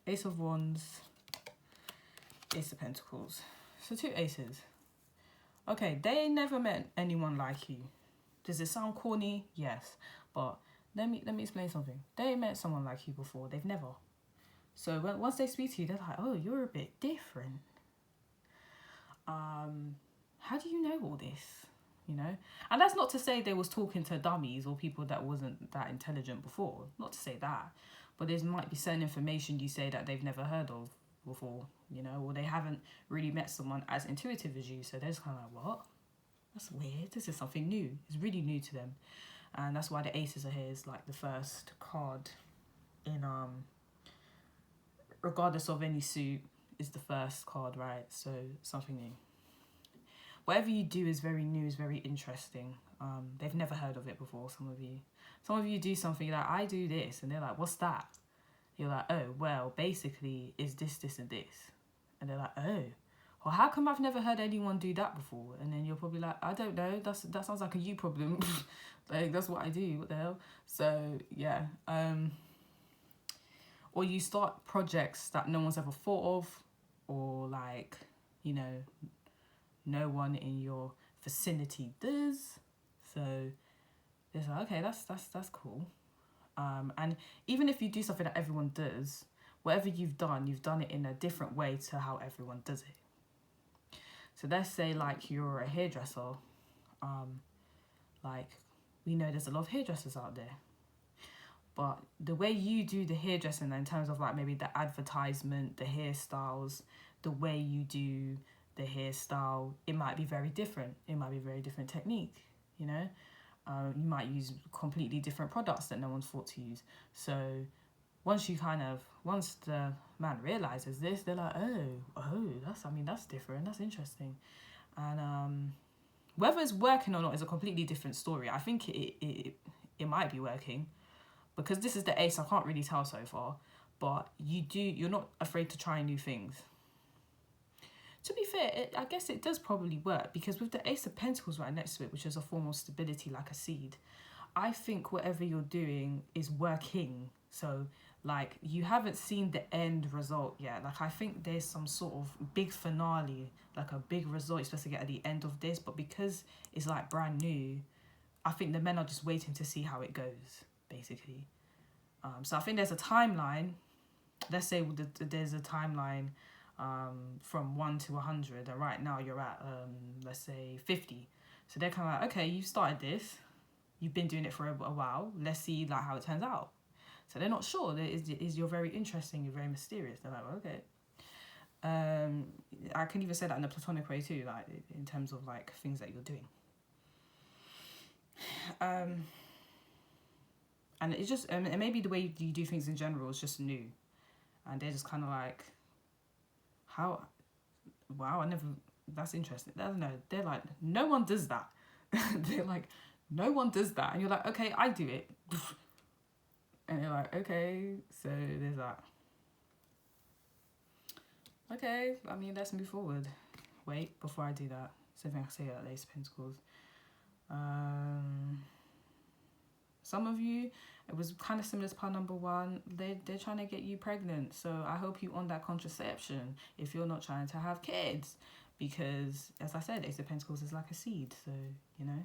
Ace of Wands, Ace of Pentacles. So 2 aces. Okay, they never met anyone like you. Does it sound corny? Yes. But let me explain something. They met someone like you before. They've never. So once they speak to you, they're like, oh, you're a bit different. How do you know all this? You know? And that's not to say they was talking to dummies or people that wasn't that intelligent before. Not to say that. But there might be certain information you say that they've never heard of before, you know, or they haven't really met someone as intuitive as you. So they're just kind of like, what? That's weird. This is something new. It's really new to them. And that's why the aces are here is like the first card in regardless of any suit, is the first card, right? So something new. Whatever you do is very new, is very interesting. They've never heard of it before, some of you do something like, I do this, and they're like, what's that? You're like, oh, well, basically it's this, this, and this. And they're like, oh, well, how come I've never heard anyone do that before? And then you're probably like, I don't know, that sounds like a you problem. Like, that's what I do, what the hell? So yeah. Or you start projects that no one's ever thought of, or like, you know, no one in your vicinity does. So it's like, okay, that's cool. And even if you do something that everyone does, whatever you've done it in a different way to how everyone does it. So let's say like you're a hairdresser. Like, we know there's a lot of hairdressers out there. But the way you do the hairdressing in terms of like maybe the advertisement, the hairstyles, the way you do the hairstyle, it might be very different. It might be a very different technique, you know? You might use completely different products that no one's thought to use. So once the man realizes this, they're like, oh, that's different, that's interesting. And whether it's working or not is a completely different story. I think it might be working, because this is the ace, I can't really tell so far, but you're not afraid to try new things. To be fair, I guess it does probably work, because with the Ace of Pentacles right next to it, which is a form of stability like a seed, I think whatever you're doing is working. So, like, you haven't seen the end result yet. Like, I think there's some sort of big finale, like a big result you're supposed to get at the end of this, but because it's, like, brand new, I think the men are just waiting to see how it goes, basically. So I think there's a timeline. Let's say there's a timeline from 1 to 100, and right now you're at let's say 50. So they're kind of like, okay, you've started this, you've been doing it for a while, let's see like how it turns out. So they're not sure. You're very interesting, you're very mysterious. They're like, well, okay. I can even say that in a platonic way too, like in terms of like things that you're doing. And it's just and maybe the way you do things in general is just new, and they're just kind of like, how, wow, that's interesting. I don't know, they're like, no one does that. They're like, no one does that. And you're like, okay, I do it. And you're like, okay, so there's that. Okay, I mean, let's move forward. Wait, before I do that, something I can say about the Ace of Pentacles. Some of you, it was kind of similar to part number 1. They're trying to get you pregnant. So I hope you on that contraception if you're not trying to have kids. Because, as I said, Ace of Pentacles is like a seed. So, you know.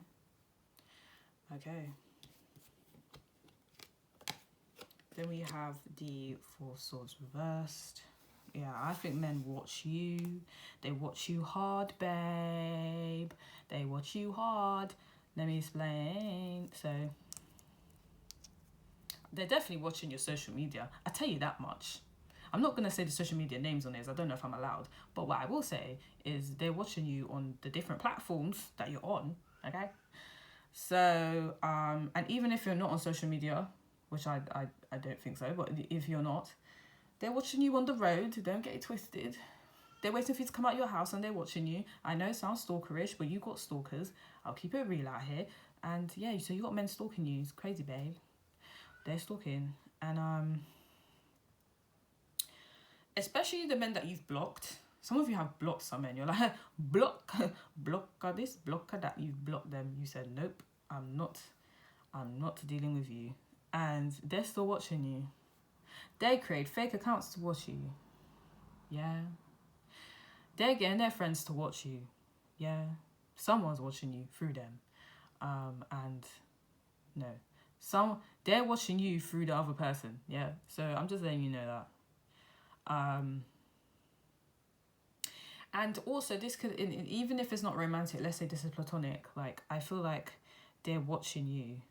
Okay. Then we have the 4 of Swords reversed. Yeah, I think men watch you. They watch you hard, babe. They watch you hard. Let me explain. So, they're definitely watching your social media. I tell you that much. I'm not going to say the social media names on this. I don't know if I'm allowed. But what I will say is they're watching you on the different platforms that you're on. Okay? So, and even if you're not on social media, which I don't think so, but if you're not, they're watching you on the road. Don't get it twisted. They're waiting for you to come out your house and they're watching you. I know it sounds stalkerish, but you got stalkers. I'll keep it real out here. And yeah, so you got men stalking you. It's crazy, babe. They're stalking. And especially the men that you've blocked. Some of you have blocked some men. You're like, blocker this, blocker that. You've blocked them. You said, nope, I'm not dealing with you. And they're still watching you. They create fake accounts to watch you. Yeah. They're getting their friends to watch you. Yeah. Someone's watching you through them. And no. They're watching you through the other person. Yeah. So I'm just letting you know that. And also this could, even if it's not romantic, let's say this is platonic, like I feel like they're watching you.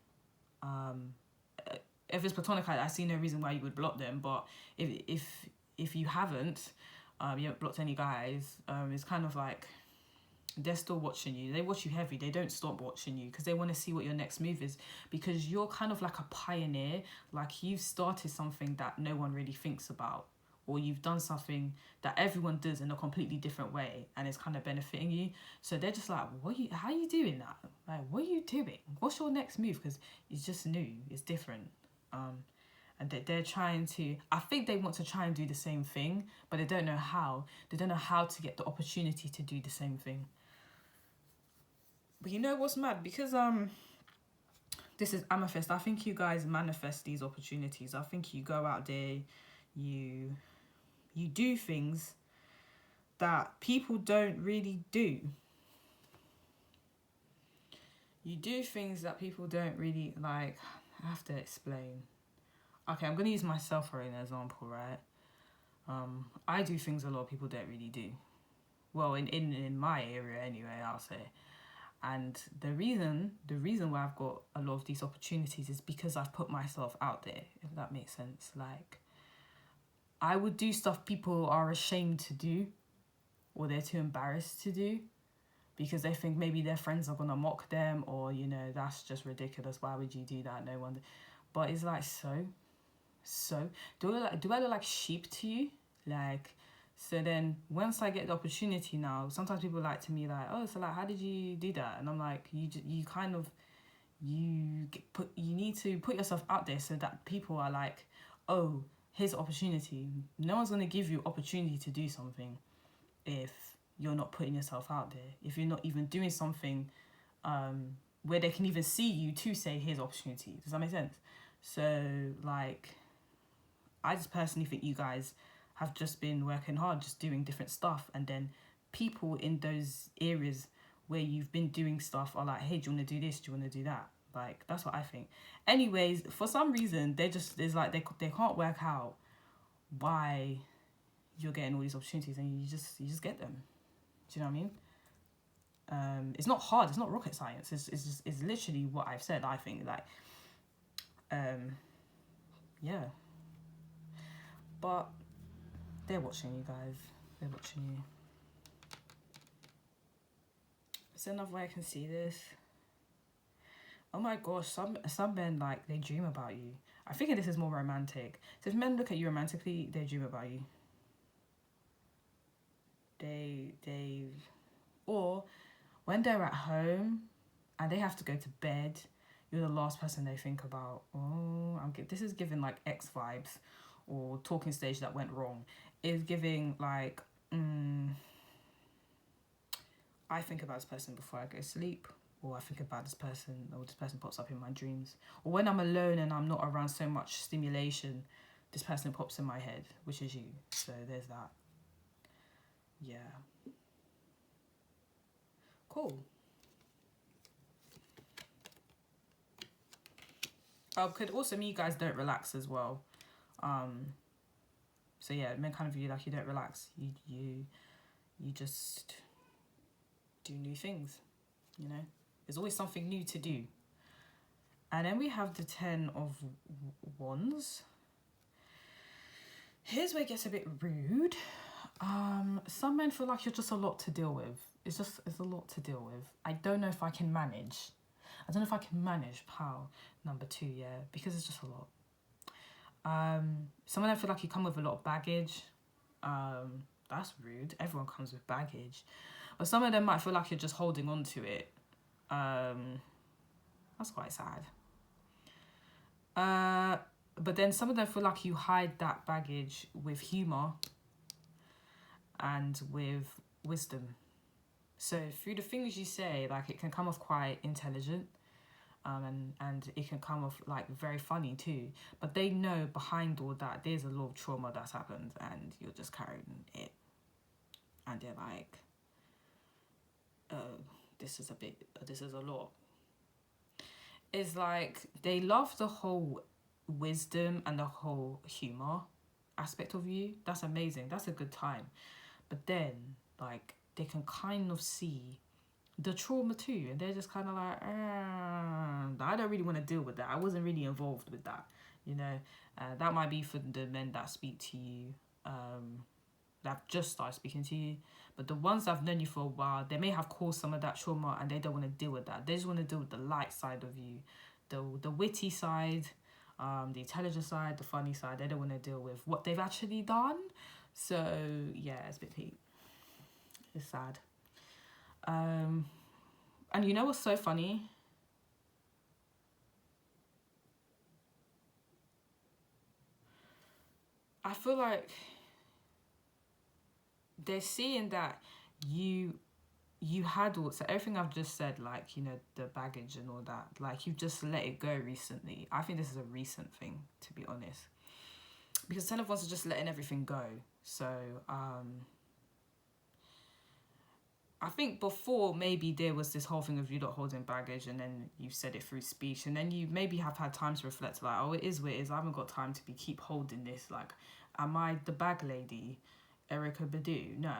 If it's platonic, I see no reason why you would block them. But if you haven't, you haven't blocked any guys, it's kind of like they're still watching you. They watch you heavy. They don't stop watching you because they want to see what your next move is, because you're kind of like a pioneer. Like you've started something that no one really thinks about, or you've done something that everyone does in a completely different way and it's kind of benefiting you. So they're just like, how are you doing that? Like, what are you doing? What's your next move? Because it's just new. It's different. And they're trying to, I think they want to try and do the same thing, but they don't know how. They don't know how to get the opportunity to do the same thing. But you know what's mad? Because this is Amethyst. I think you guys manifest these opportunities. I think you go out there, you do things that people don't really do. You do things that people don't really like. I have to explain. Okay, I'm going to use myself for an example, right? I do things a lot of people don't really do. Well, in my area anyway, I'll say. And the reason why I've got a lot of these opportunities is because I've put myself out there, if that makes sense. Like, I would do stuff people are ashamed to do, or they're too embarrassed to do, because they think maybe their friends are gonna mock them, or that's just ridiculous. Why would you do that? No one. But it's like, so do I look like sheep to you? Like, so then once I get the opportunity now, sometimes people like to me like, oh, so like, how did you do that? And I'm like, you need to put yourself out there so that people are like, oh, here's opportunity. No one's gonna give you opportunity to do something if you're not putting yourself out there. If you're not even doing something where they can even see you to say, here's opportunity. Does that make sense? So like, I just personally think you guys have just been working hard, just doing different stuff, and then people in those areas where you've been doing stuff are like, hey, do you want to do this? Do you want to do that? Like, that's what I think. Anyways, for some reason, they can't work out why you're getting all these opportunities, and you just get them. Do you know what I mean? It's not hard. It's not rocket science. It's literally what I've said. I think like, yeah. But they're watching you guys. They're watching you. Is there another way I can see this? Oh my gosh, some men, like, they dream about you. I think this is more romantic. So if men look at you romantically, they dream about you. Or when they're at home and they have to go to bed, you're the last person they think about. Oh, this is giving like X vibes, or talking stage that went wrong. Is giving like, I think about this person before I go to sleep, or I think about this person, or this person pops up in my dreams. Or when I'm alone and I'm not around so much stimulation, this person pops in my head, which is you. So there's that. Yeah. Cool. Could also mean you guys don't relax as well. So yeah, men kind of view like you don't relax. You just do new things, There's always something new to do. And then we have the 10 of Wands. Here's where it gets a bit rude. Some men feel like you're just a lot to deal with. It's a lot to deal with. I don't know if I can manage. Pal number 2, yeah, because it's just a lot. Some of them feel like you come with a lot of baggage. That's rude. Everyone comes with baggage. But some of them might feel like you're just holding on to it. That's quite sad. But then some of them feel like you hide that baggage with humor and with wisdom. So through the things you say, like, it can come off quite intelligent, and it can come off like very funny too. But they know behind all that there's a lot of trauma that's happened, and you're just carrying it. And they're like, oh, this is a lot. It's like they love the whole wisdom and the whole humor aspect of you. That's amazing. That's a good time. But then, like, they can kind of see the trauma too, and they're just kind of like, I don't really want to deal with that. I wasn't really involved with that, you know. That might be for the men that speak to you, that have just started speaking to you. But the ones that have known you for a while, they may have caused some of that trauma, and they don't want to deal with that. They just want to deal with the light side of you, the witty side, the intelligent side, the funny side. They don't want to deal with what they've actually done. So yeah, it's a bit peak. It's sad. And you know what's so funny? I feel like they're seeing that you had all, so everything I've just said, like, you know, the baggage and all that, like, you've just let it go recently. I think this is a recent thing, to be honest, because 10 of Wands are just letting everything go. So I think before, maybe there was this whole thing of you not holding baggage, and then you said it through speech, and then you maybe have had time to reflect, like, oh, it is what it is. I haven't got time to keep holding this. Like, am I the bag lady, Erica Badu? No,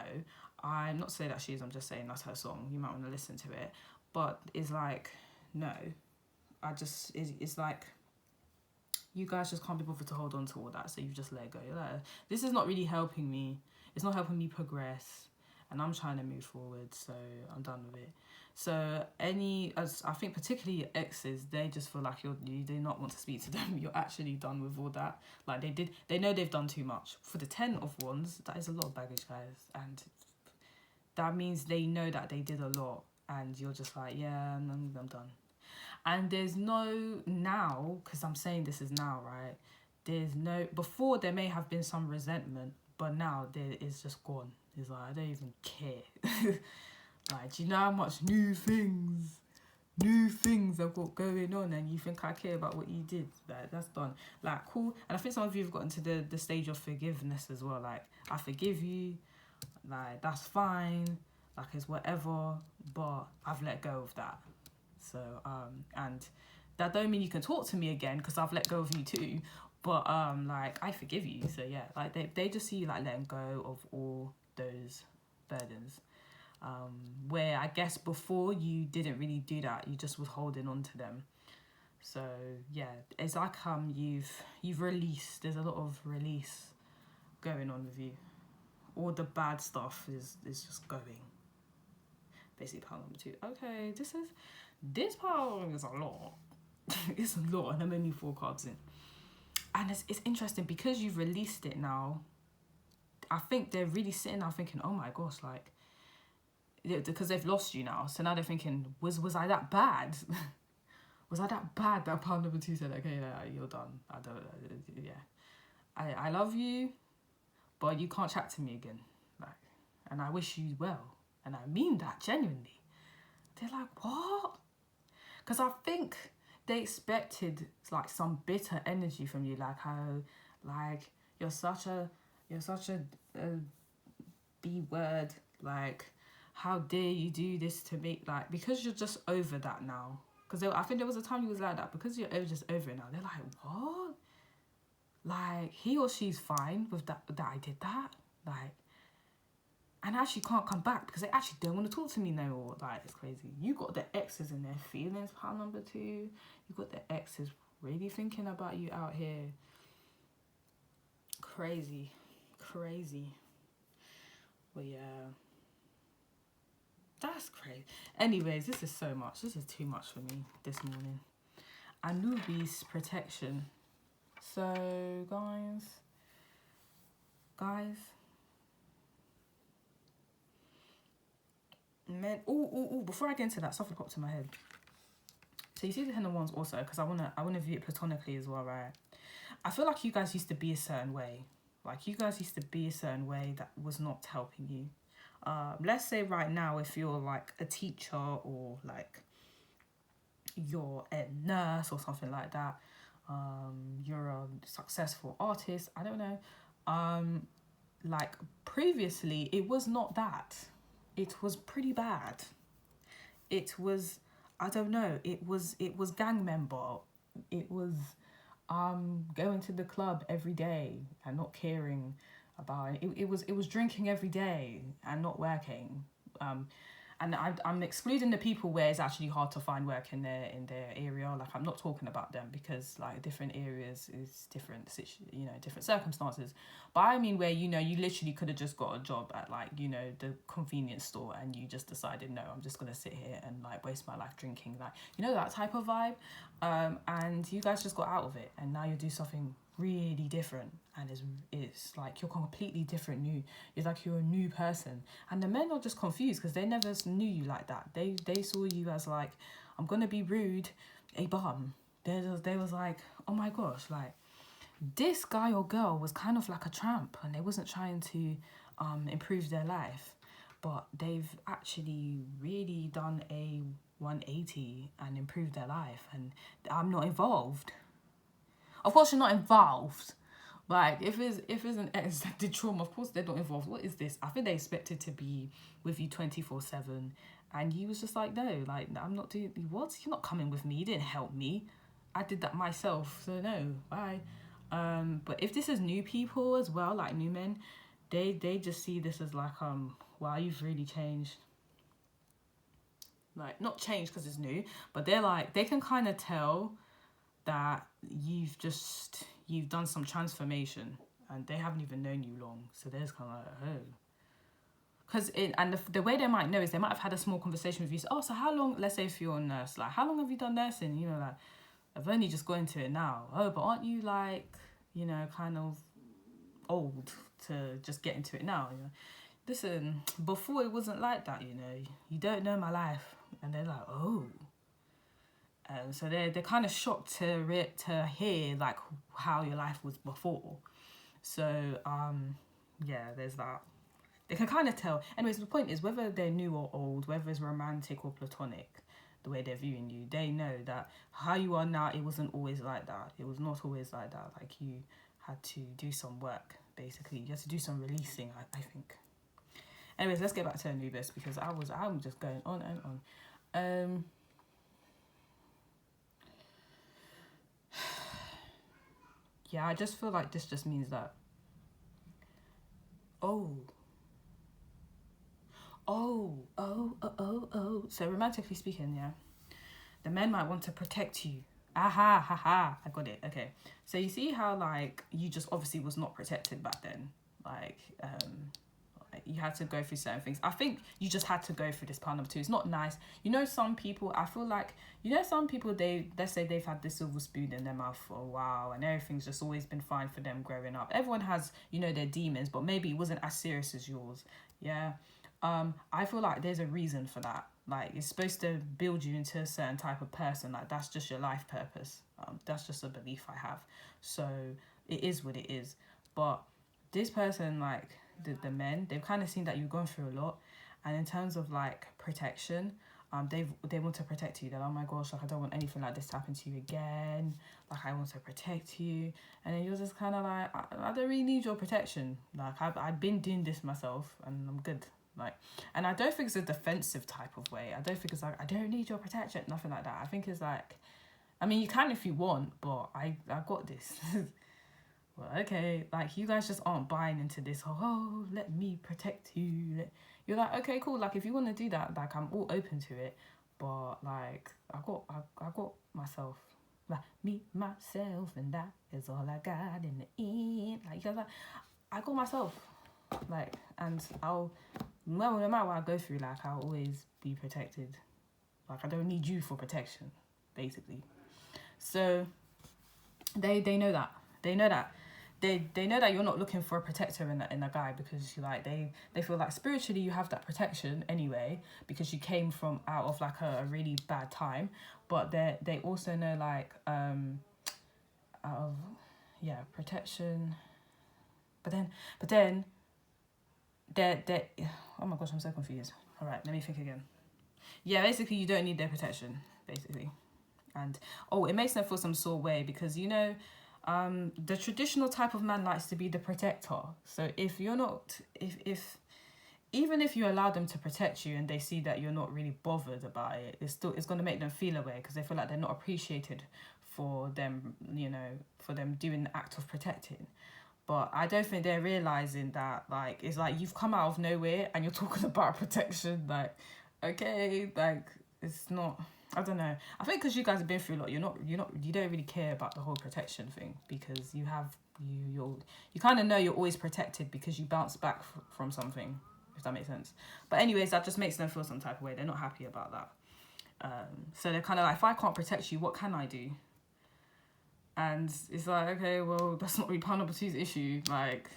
I'm not saying that she is. I'm just saying that's her song. You might want to listen to it, but it's like, no, it's like, you guys just can't be bothered to hold on to all that, so you've just let it go. You're like, this is not really helping me. It's not helping me progress. And I'm trying to move forward, so I'm done with it. So as I think particularly your exes, they just feel like you do not want to speak to them. You're actually done with all that. Like, they know they've done too much. For the 10 of Wands, that is a lot of baggage, guys. And that means they know that they did a lot. And you're just like, yeah, I'm done. And there's no now, because I'm saying this is now, right? There's no, before there may have been some resentment, but now there is just gone. It's like, I don't even care. Like, do you know how much new things I've got going on, and you think I care about what you did? Like, that's done. Like, cool. And I think some of you have gotten to the stage of forgiveness as well. Like, I forgive you. Like, that's fine. Like, it's whatever. But I've let go of that. So, and that don't mean you can talk to me again, because I've let go of you too. But, like, I forgive you. So, yeah, like, they just see you, like, letting go of all those burdens, where I guess before you didn't really do that, you just was holding on to them. So yeah, it's like you've released. There's a lot of release going on with you. All the bad stuff is just going. Basically, pile number 2. Okay, this pile is a lot. It's a lot, and I'm only 4 cards in, and it's interesting because you've released it now. I think they're really sitting there thinking, oh my gosh, like, because they've lost you now. So now they're thinking, was I that bad? Was I that bad that pile number 2 said, okay, you're done. I love you, but you can't chat to me again. Like, and I wish you well. And I mean that genuinely. They're like, what? Because I think they expected, like, some bitter energy from you. Like, how, like, you're such a B word, like, how dare you do this to me? Like, because you're just over that now. Because I think there was a time you was like that. Because you're just over it now. They're like, what? Like, he or she's fine with that I did that. Like, and actually can't come back because they actually don't want to talk to me no more. Like, it's crazy. You got the exes in their feelings, pile number 2. You got the exes really thinking about you out here. Crazy. But yeah, that's crazy. Anyways, this is so much. This is too much for me this morning. Anubis protection. So, guys, men. Before I get into that, something popped in my head. So you see the Ten of Wands also, because I wanna view it platonically as well, right? I feel like you guys used to be a certain way. Like, you guys used to be a certain way that was not helping you. Let's say right now, if you're like a teacher or like you're a nurse or something like that, you're a successful artist, I don't know. Like previously, it was not that. It was pretty bad. It was, I don't know, it was gang member. It was going to the club every day and not caring about it. It was drinking every day and not working. And I'm excluding the people where it's actually hard to find work in their area. Like, I'm not talking about them, because like different areas is different, different circumstances. But I mean where, you literally could have just got a job at like, the convenience store, and you just decided, no, I'm just gonna sit here and like waste my life drinking, like, that type of vibe. And you guys just got out of it, and now you do something really different, and it's like you're completely different, new. It's like you're a new person, and the men are just confused because they never knew you like that. They saw you as like, I'm gonna be rude, a bum. They was like, oh my gosh, like this guy or girl was kind of like a tramp, and they wasn't trying to improve their life, but they've actually really done a 180 and improved their life, and I'm not involved. Of course, you're not involved. Like, if it's an extended trauma, of course they're not involved. What is this? I think they expected to be with you 24/7, and he was just like, no, like, I'm not doing. What? You're not coming with me. You didn't help me. I did that myself. So no, bye. But if this is new people as well, like new men, they just see this as like, wow, you've really changed. Like, not changed because it's new, but they're like, they can kind of tell that you've done some transformation, and they haven't even known you long, so they're just kind of like, oh, because the way they might know is they might have had a small conversation with you. So, oh, so how long, let's say if you're a nurse, like, how long have you done nursing? Like, I've only just got into it now. Oh, but aren't you like, kind of old to just get into it now? Listen, before it wasn't like that. You don't know my life. And they're like, oh. So they're kind of shocked to hear like how your life was before. So yeah, there's that. They can kind of tell. Anyways, the point is, whether they're new or old, whether it's romantic or platonic, the way they're viewing you, they know that how you are now, it wasn't always like that. It was not always like that. Like, you had to do some work, basically. You had to do some releasing, I think. Anyways, let's get back to Anubis, because I'm just going on and on. Yeah, I just feel like this just means that, so romantically speaking, yeah, the men might want to protect you. Aha, haha, I got it. Okay, so you see how like you just obviously was not protected back then, like you had to go through certain things. I think you just had to go through this part number 2. It's not nice. Some people, I feel like, some people, let's say they've had this silver spoon in their mouth for a while, and everything's just always been fine for them growing up. Everyone has, their demons, but maybe it wasn't as serious as yours. Yeah. I feel like there's a reason for that. Like, it's supposed to build you into a certain type of person. Like, that's just your life purpose. That's just a belief I have. So it is what it is. But this person, like, the men, they've kind of seen that you've gone through a lot, and in terms of like protection, they want to protect you. They're like, oh my gosh, like, I don't want anything like this to happen to you again. Like, I want to protect you. And then you're just kind of like, I don't really need your protection. Like, I've been doing this myself, and I'm good. Like, and I don't think it's a defensive type of way. I don't think it's like, I don't need your protection, nothing like that. I think it's like, I mean, you can if you want, but I got this. Well, okay, like, you guys just aren't buying into this, oh, let me protect you. You're like, okay, cool, like, if you want to do that, like, I'm all open to it, but, like, I got myself, like, me, myself, and that is all I got in the end. Like, you guys, like, I got myself, like, and no matter what I go through, like, I'll always be protected. Like, I don't need you for protection, basically. So, they know that. They know that they know that you're not looking for a protector in a guy, because you like they feel like spiritually you have that protection anyway, because you came from out of like a really bad time. But they also know like out of, yeah, protection. But then they're oh my gosh, I'm so confused. All right, let me think again. Yeah, basically you don't need their protection, basically. And it makes them feel some sort of way, because the traditional type of man likes to be the protector. So if you're not, if even if you allow them to protect you and they see that you're not really bothered about it, it's going to make them feel away, because they feel like they're not appreciated for them, for them doing the act of protecting. But I don't think they're realizing that, like, it's like you've come out of nowhere and you're talking about protection. Like, okay, like, it's not, I don't know. I think because you guys have been through a lot, you don't really care about the whole protection thing, because you kind of know you're always protected because you bounce back from something, if that makes sense. But anyways, that just makes them feel some type of way. They're not happy about that. So they're kind of like, if I can't protect you, what can I do? And it's like, okay, well, that's not really part number two's issue. Like,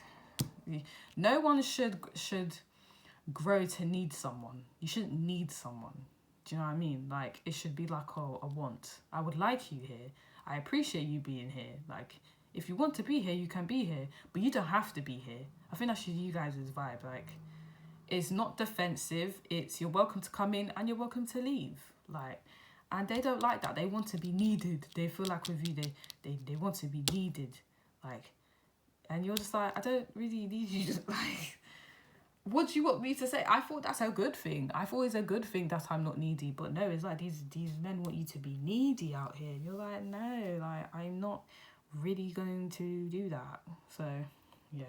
no one should grow to need someone. You shouldn't need someone. Do you know what I mean? Like, it should be like a want. I would like you here. I appreciate you being here. Like, if you want to be here, you can be here. But you don't have to be here. I think that's just you guys' vibe. Like, it's not defensive. It's you're welcome to come in and you're welcome to leave. Like, and they don't like that. They want to be needed. They feel like with you, they want to be needed. Like, and you're just like, I don't really need you. Like, what do you want me to say? I thought that's a good thing. I thought it's a good thing that I'm not needy. But no, it's like these men want you to be needy out here. You're like, no, like, I'm not really going to do that. So, yeah,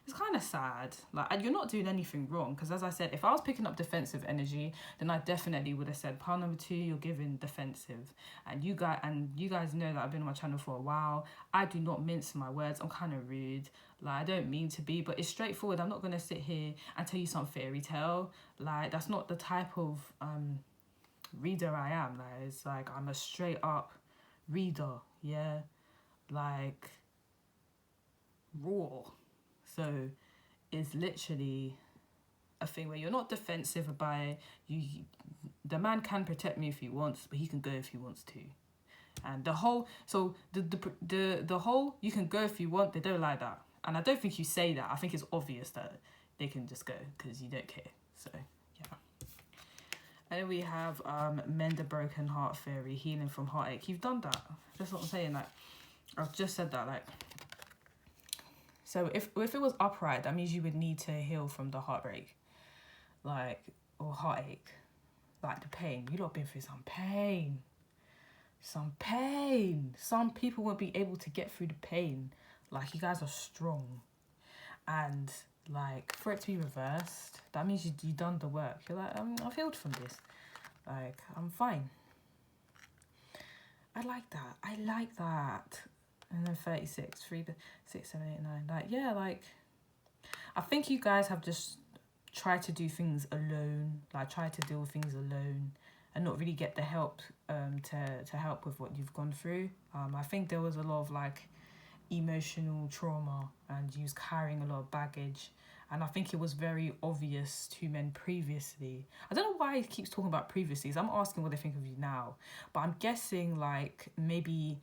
it's kind of sad. Like, you're not doing anything wrong, because as I said, if I was picking up defensive energy, then I definitely would have said, part number 2, you're giving defensive. And you guys know that I've been on my channel for a while. I do not mince my words. I'm kind of rude. Like, I don't mean to be, but it's straightforward. I'm not going to sit here and tell you some fairy tale. Like, that's not the type of reader I am. Like, it's like, I'm a straight up reader. Yeah. Like, raw. So it's literally a thing where you're not defensive about it. The man can protect me if he wants, but he can go if he wants to. And the whole you can go if you want, they don't like that. And I don't think you say that. I think it's obvious that they can just go because you don't care. So yeah. And then we have Mend a Broken Heart Fairy, Healing from Heartache. You've done that. That's what I'm saying. Like, I've just said that. Like, so if it was upright, that means you would need to heal from the heartbreak, like, or heartache, like the pain. You lot been through some pain. Some people won't be able to get through the pain. Like, you guys are strong, and like, for it to be reversed, that means you done the work. You're like, I've healed from this. Like, I'm fine. I like that. And then 36, 3, 6, 7, 8, 9. Like, yeah, like, I think you guys have just tried to do things alone. Like, try to deal with things alone and not really get the help to help with what you've gone through. I think there was a lot of, like, emotional trauma, and you was carrying a lot of baggage. And I think it was very obvious to men previously. I don't know why he keeps talking about previously. So I'm asking what they think of you now. But I'm guessing, like, maybe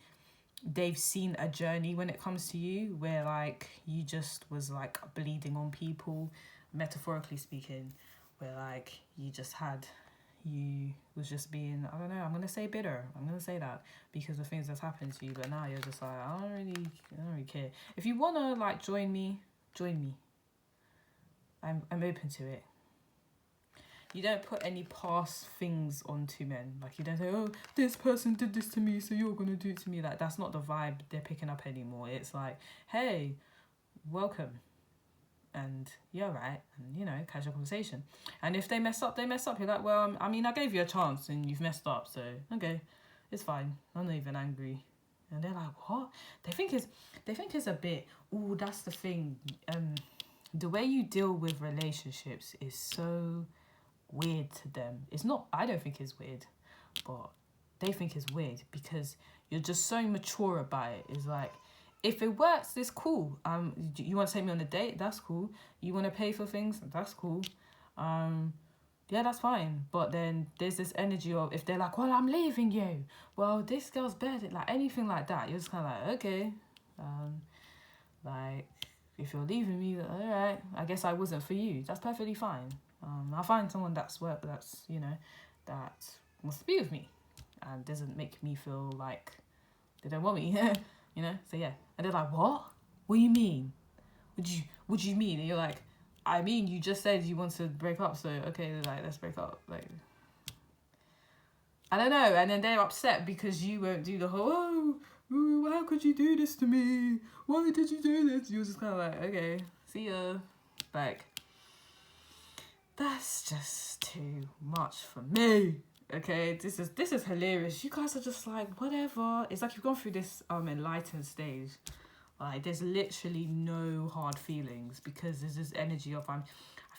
they've seen a journey when it comes to you where, like, you just was, like, bleeding on people, metaphorically speaking, where, like, you was just being, I don't know, I'm going to say bitter. I'm going to say that because of things that's happened to you. But now you're just like, I don't really care. If you want to, like, join me. I'm open to it. You don't put any past things onto men. Like, you don't say, oh, this person did this to me, so you're going to do it to me. Like, that's not the vibe they're picking up anymore. It's like, hey, welcome. And you're right. And, you know, casual conversation. And if they mess up, they mess up. You're like, well, I mean, I gave you a chance and you've messed up. So, okay, it's fine. I'm not even angry. And they're like, what? They think it's a bit, ooh, that's the thing. The way you deal with relationships is so weird to them. It's not, I don't think it's weird, but they think it's weird because you're just so mature about it. It's like, if it works, it's cool. You want to take me on a date? That's cool. You want to pay for things? That's cool. Yeah, that's fine. But then there's this energy of, if they're like, well, I'm leaving you. Well, this girl's better. Like, anything like that, you're just kind of like, okay. Like, if you're leaving me, all right, I guess I wasn't for you. That's perfectly fine. I'll find someone that wants to be with me and doesn't make me feel like they don't want me. So yeah. And they're like, what do you mean? What do you mean? And you're like, I mean, you just said you want to break up, so okay, like, let's break up. Like, I don't know. And then they're upset because you won't do the whole, how could you do this to me? Why did you do this? You're just kind of like, okay, see ya. Like, that's just too much for me. Okay, this is hilarious. You guys are just like, whatever. It's like you've gone through this enlightened stage. Like, there's literally no hard feelings because there's this energy of I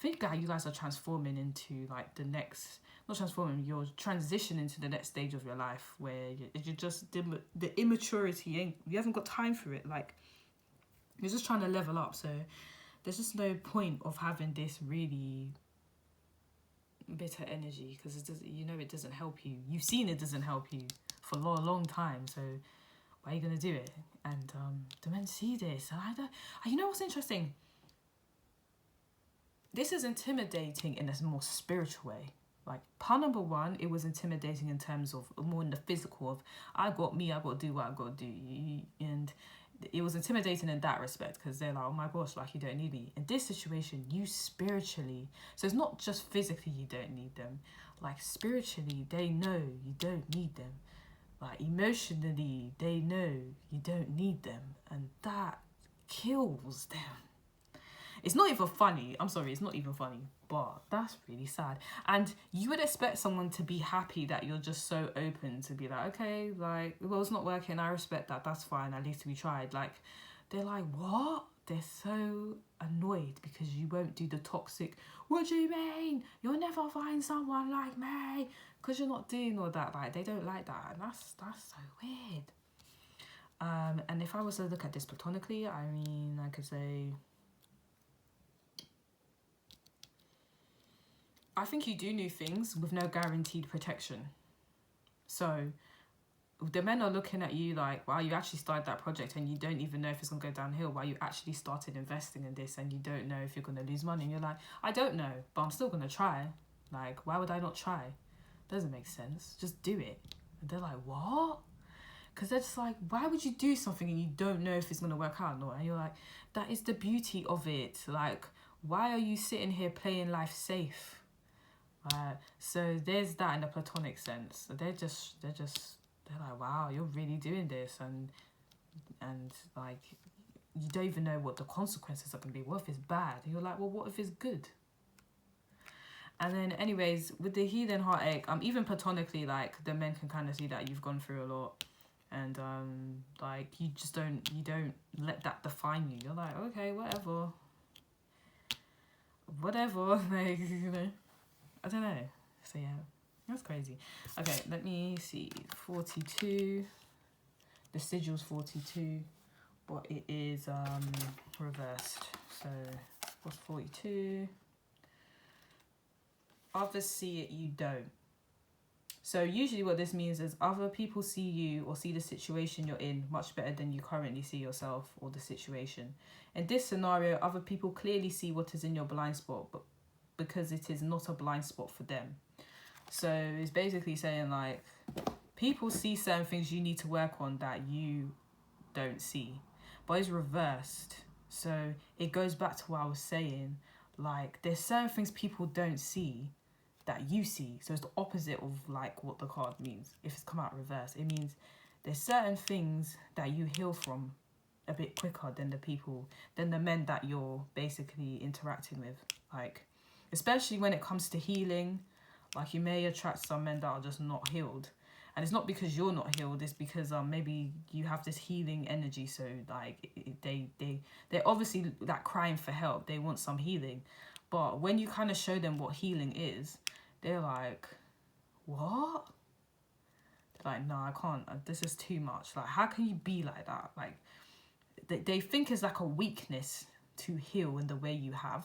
think that you guys are transforming into like the next, not transforming, you're transitioning into the next stage of your life where you're just the immaturity, you haven't got time for it. Like, you're just trying to level up. So there's just no point of having this really bitter energy because it doesn't help you. You've seen it doesn't help you for a long time. So why are you gonna do it? And the men see this. You know what's interesting? This is intimidating in a more spiritual way. Like, part number one, it was intimidating in terms of more in the physical of I got to do what I got to do, and it was intimidating in that respect because they're like, oh my gosh, like, you don't need me. In this situation, you spiritually, so it's not just physically you don't need them, like spiritually they know you don't need them, like emotionally they know you don't need them, and that kills them. It's not even funny. I'm sorry, it's not even funny, but that's really sad. And you would expect someone to be happy that you're just so open to be like, okay, like, well, it's not working. I respect that. That's fine. At least we tried. Like, they're like, what? They're so annoyed because you won't do the toxic, what do you mean? You'll never find someone like me. Because you're not doing all that. Like, they don't like that. And that's so weird. And if I was to look at this platonically, I mean, I could say, I think you do new things with no guaranteed protection. So the men are looking at you like, wow, you actually started that project and you don't even know if it's going to go downhill. While you actually started investing in this and you don't know if you're going to lose money. And you're like, I don't know, but I'm still going to try. Like, why would I not try? Doesn't make sense. Just do it. And they're like, what? Because they're just like, why would you do something and you don't know if it's going to work out or not? And you're like, that is the beauty of it. Like, why are you sitting here playing life safe? So there's that in the platonic sense. So they're like, wow, you're really doing this, and like, you don't even know what the consequences are going to be. What if it's bad? And you're like, well, what if it's good? And then anyways, with the healing heartache, even platonically, like, the men can kind of see that you've gone through a lot, and like, you don't let that define you. You're like, okay, whatever, like, I don't know. So yeah, that's crazy. Okay, let me see. 42. The sigil's 42, but it is reversed. So what's 42? Others see it, you don't. So usually what this means is other people see you or see the situation you're in much better than you currently see yourself or the situation. In this scenario, other people clearly see what is in your blind spot, but because it is not a blind spot for them. So it's basically saying, like, people see certain things you need to work on that you don't see, but it's reversed. So it goes back to what I was saying, like, there's certain things people don't see that you see. So it's the opposite of, like, what the card means. If it's come out reversed, it means there's certain things that you heal from a bit quicker than the men that you're basically interacting with. Like, especially when it comes to healing, like, you may attract some men that are just not healed. And it's not because you're not healed, it's because maybe you have this healing energy. So, like, they're obviously, like, crying for help. They want some healing. But when you kind of show them what healing is, they're like, what? They're like, no, I can't. This is too much. Like, how can you be like that? Like, they think it's like a weakness to heal in the way you have.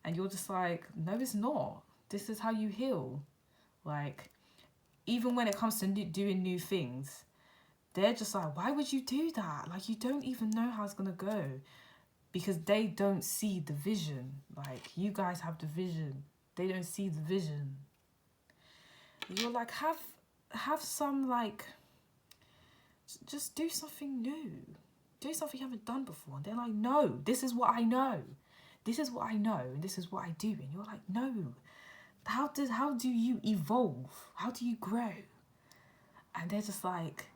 And you're just like, no, it's not. This is how you heal. Like, even when it comes to doing new things, they're just like, why would you do that? Like, you don't even know how it's going to go. Because they don't see the vision. Like, you guys have the vision. They don't see the vision. You're like, have some, like, just do something new. Do something you haven't done before. And they're like, no, this is what I know. This is what I know, and this is what I do. And you're like, no. How do you evolve? How do you grow? And they're just like,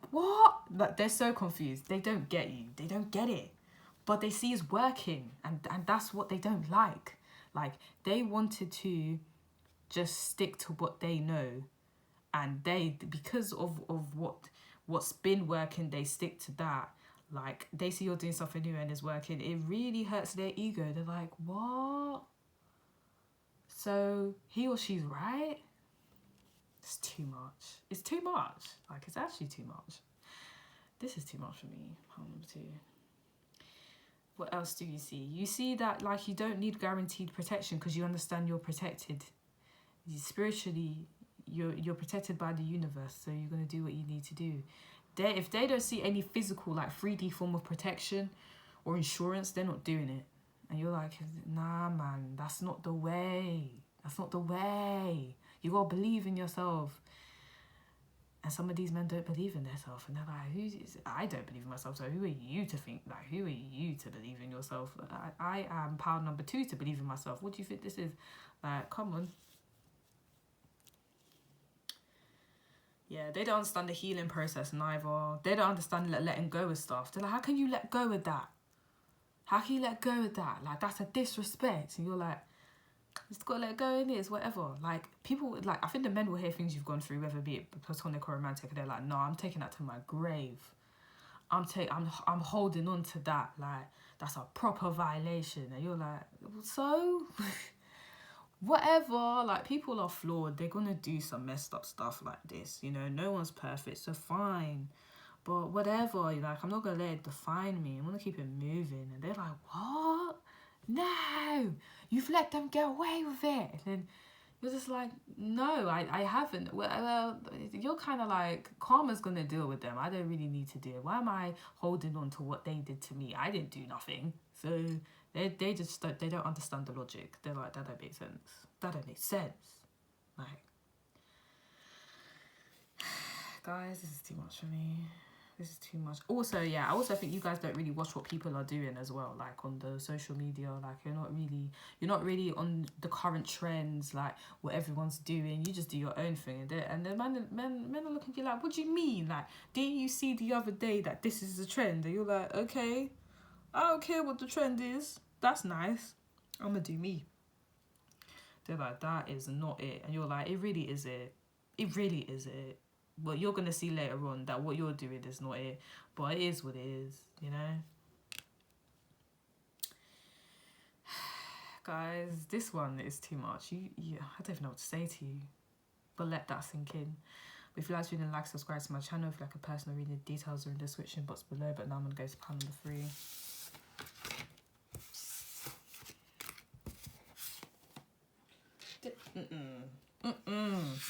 what? Like, they're so confused. They don't get you. They don't get it. But they see it's working, and that's what they don't like. Like, they wanted to just stick to what they know, and because of what's been working, they stick to that. Like, they see you're doing something new and it's working. It really hurts their ego. They're like, what? So he or she's right? It's too much. It's too much. Like, it's actually too much. This is too much for me. Number 2. What else do you see? You see that, like, you don't need guaranteed protection because you understand you're protected. Spiritually, you're protected by the universe, so you're going to do what you need to do. If they don't see any physical, like, 3D form of protection or insurance, they're not doing it. And you're like, nah, man, that's not the way. That's not the way. You got to believe in yourself. And some of these men don't believe in themselves. And they're like, I don't believe in myself, so who are you to think? Like, who are you to believe in yourself? I am pound number 2 to believe in myself. What do you think this is? Like, come on. Yeah, they don't understand the healing process neither. They don't understand letting go of stuff. They're like, how can you let go of that? How can you let go of that? Like, that's a disrespect. And you're like, just got to let go in it, whatever. Like, people, like, I think the men will hear things you've gone through, whether be it platonic or romantic, and they're like, no, I'm taking that to my grave. I'm holding on to that. Like, that's a proper violation. And you're like, so? Whatever. Like, people are flawed. They're gonna do some messed up stuff like this, you know. No one's perfect, so fine. But whatever, like, I'm not gonna let it define me. I'm gonna keep it moving. And they're like, what? No, you've let them get away with it. And then you're just like, no, I haven't. Well, you're kind of like, karma's gonna deal with them. I don't really need to deal. Why am I holding on to what they did to me? I didn't do nothing. So they just they don't understand the logic. They're like, that don't make sense. That don't make sense. Like, guys, this is too much for me. This is too much. Also, yeah, I also think you guys don't really watch what people are doing as well, like on the social media. Like, you're not really on the current trends, like what everyone's doing. You just do your own thing, and the men are looking at you like, what do you mean? Like, didn't you see the other day that this is a trend? And you're like, okay, I don't care what the trend is. That's nice. I'm gonna do me. They're like, that is not it. And you're like, it really is it. It really is it. But you're going to see later on that what you're doing is not it. But it is what it is, you know? Guys, this one is too much. I don't even know what to say to you. But let that sink in. But if you like reading, like, subscribe to my channel. If you like a personal reading, details are in the description box below. But now I'm going to go to pile number 3.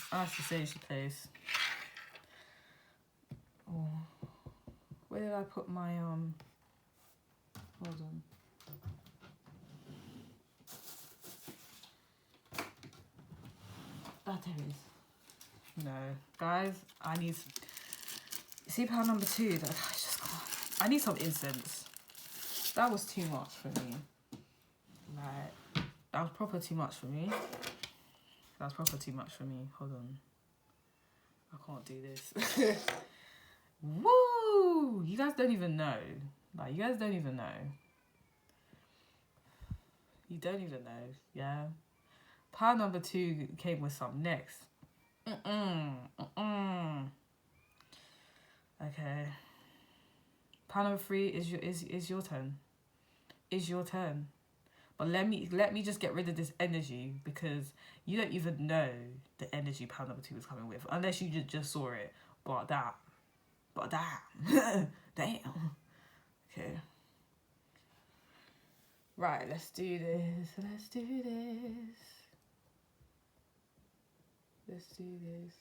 That's the sage place. Oh, where did I put my hold on. There it is. No, guys, I need. See pile number 2. That I just can't. I need some incense. That was too much for me. Like, that was proper too much for me. That's proper too much for me. Hold on. I can't do this. Woo! You guys don't even know. Like, you guys don't even know. You don't even know. Yeah. Pile number 2 came with some next. Okay. Pile number 3 is your turn. Is your turn. But let me just get rid of this energy, because you don't even know the energy pile number 2 is coming with, unless you just saw it. But that Damn. Okay. Right, let's do this. Let's do this. Let's do this.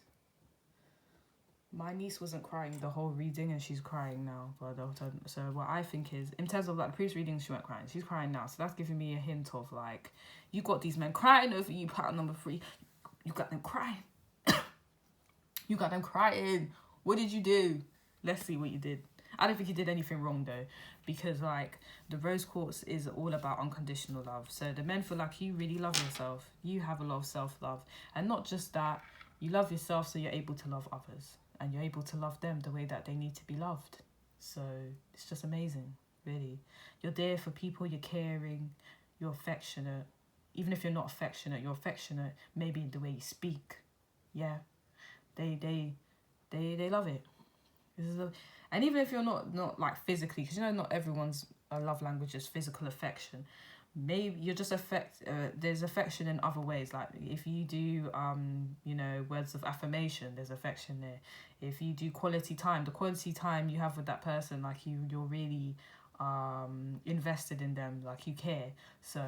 My niece wasn't crying the whole reading and she's crying now. But so what I think is, in terms of like the previous readings, she weren't crying. She's crying now. So that's giving me a hint of like, you got these men crying over you, pattern number 3. You got them crying. You got them crying. What did you do? Let's see what you did. I don't think you did anything wrong though, because like the rose quartz is all about unconditional love. So the men feel like you really love yourself. You have a lot of self-love, and not just that, you love yourself so you're able to love others, and you're able to love them the way that they need to be loved. So it's just amazing, really. You're there for people. You're caring. You're affectionate. Even if you're not affectionate, you're affectionate. Maybe in the way you speak. Yeah, they love it. This is and even if you're not like physically, because you know not everyone's love language is physical affection. Maybe you're just there's affection in other ways. Like if you do you know, words of affirmation, there's affection there. If you do quality time, the quality time you have with that person, like you're really invested in them, like you care. So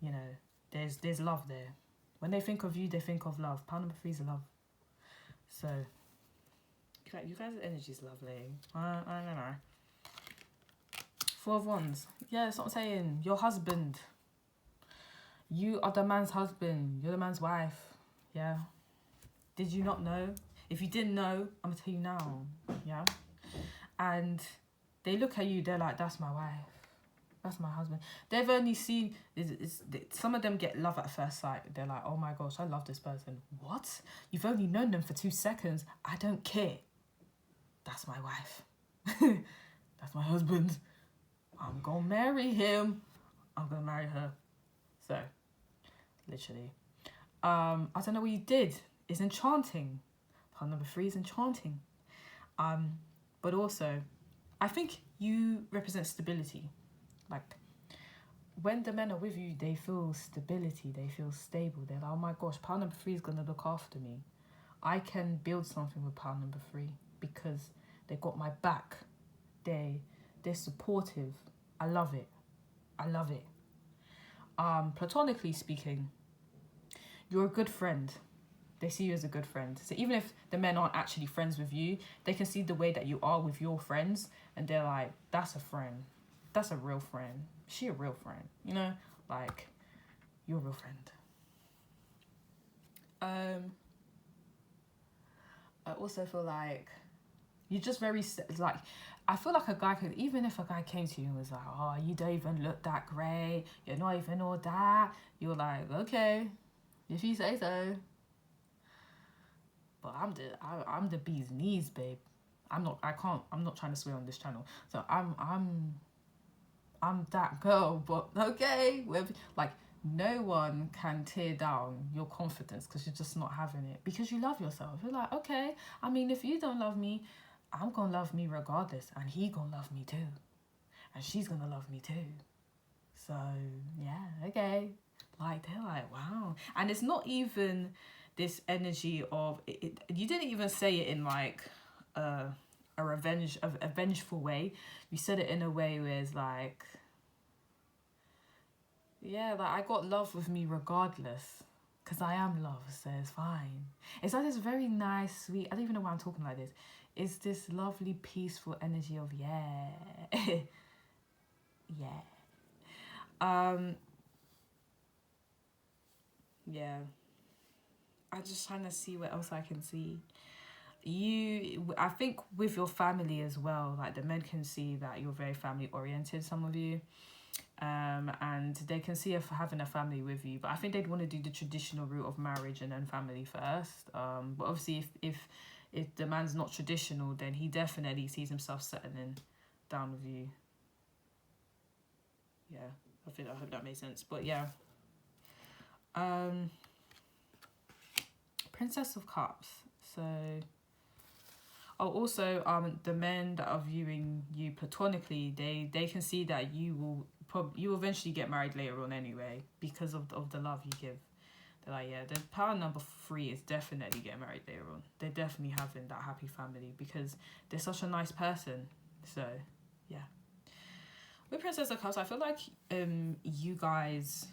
you know, there's love there. When they think of you, they think of love. Pound number 3 is love. So you guys' energy is lovely. I don't know. 4 of Wands. Yeah, that's what I'm saying. Your husband. You are the man's husband. You're the man's wife. Yeah. Did you not know? If you didn't know, I'm going to tell you now. Yeah. And they look at you, they're like, that's my wife. That's my husband. They've only seen... some of them get love at first sight. They're like, oh my gosh, I love this person. What? You've only known them for 2 seconds. I don't care. That's my wife. That's my husband. I'm gonna marry him. I'm gonna marry her. So, literally. I don't know what you did. It's enchanting. Part number 3 is enchanting. But also, I think you represent stability. Like, when the men are with you, they feel stability. They feel stable. They're like, oh my gosh, part number 3 is gonna look after me. I can build something with part number 3 because they got my back. They're supportive. I love it. I love it. Platonically speaking, you're a good friend. They see you as a good friend. So even if the men aren't actually friends with you, they can see the way that you are with your friends, and they're like, that's a friend. That's a real friend. She a real friend. You know, like, you're a real friend. I also feel like you're just very, like, I feel like a guy could, even if a guy came to you and was like, oh, you don't even look that great, you're not even all that, you're like, okay, if you say so. But I'm the bee's knees, babe. I'm not trying to swear on this channel. So I'm that girl, but okay. Like, no one can tear down your confidence because you're just not having it. Because you love yourself. You're like, okay, I mean, if you don't love me, I'm gonna love me regardless. And he gonna love me too. And she's gonna love me too. So, yeah, okay. Like, they're like, wow. And it's not even this energy of... you didn't even say it in, like, a vengeful way. You said it in a way where it's like... yeah, like, I got love with me regardless. Because I am love, so it's fine. It's like this very nice, sweet... I don't even know why I'm talking like this. It's this lovely, peaceful energy of, yeah. Yeah. Yeah. I'm just trying to see what else I can see. I think with your family as well, like, the men can see that you're very family oriented, some of you. And they can see having a family with you, but I think they'd want to do the traditional route of marriage and then family first. But obviously if the man's not traditional, then he definitely sees himself settling down with you. Yeah, I hope that makes sense. But yeah. Princess of Cups. So, also the men that are viewing you platonically, they can see that you will eventually get married later on anyway because of the love you give. They're like, yeah, the power number 3 is definitely getting married later on. They're definitely having that happy family because they're such a nice person. So yeah, with Princess of Cups, I feel like you guys,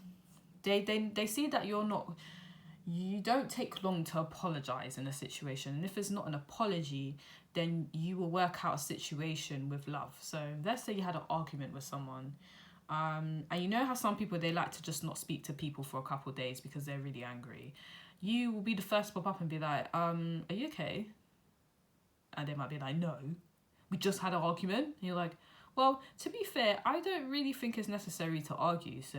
they see that you don't take long to apologize in a situation, and if it's not an apology, then you will work out a situation with love. So let's say you had an argument with someone, and you know how some people, they like to just not speak to people for a couple of days because they're really angry. You will be the first to pop up and be like, are you okay? And they might be like, no, we just had an argument. And you're like, well, to be fair, I don't really think it's necessary to argue. So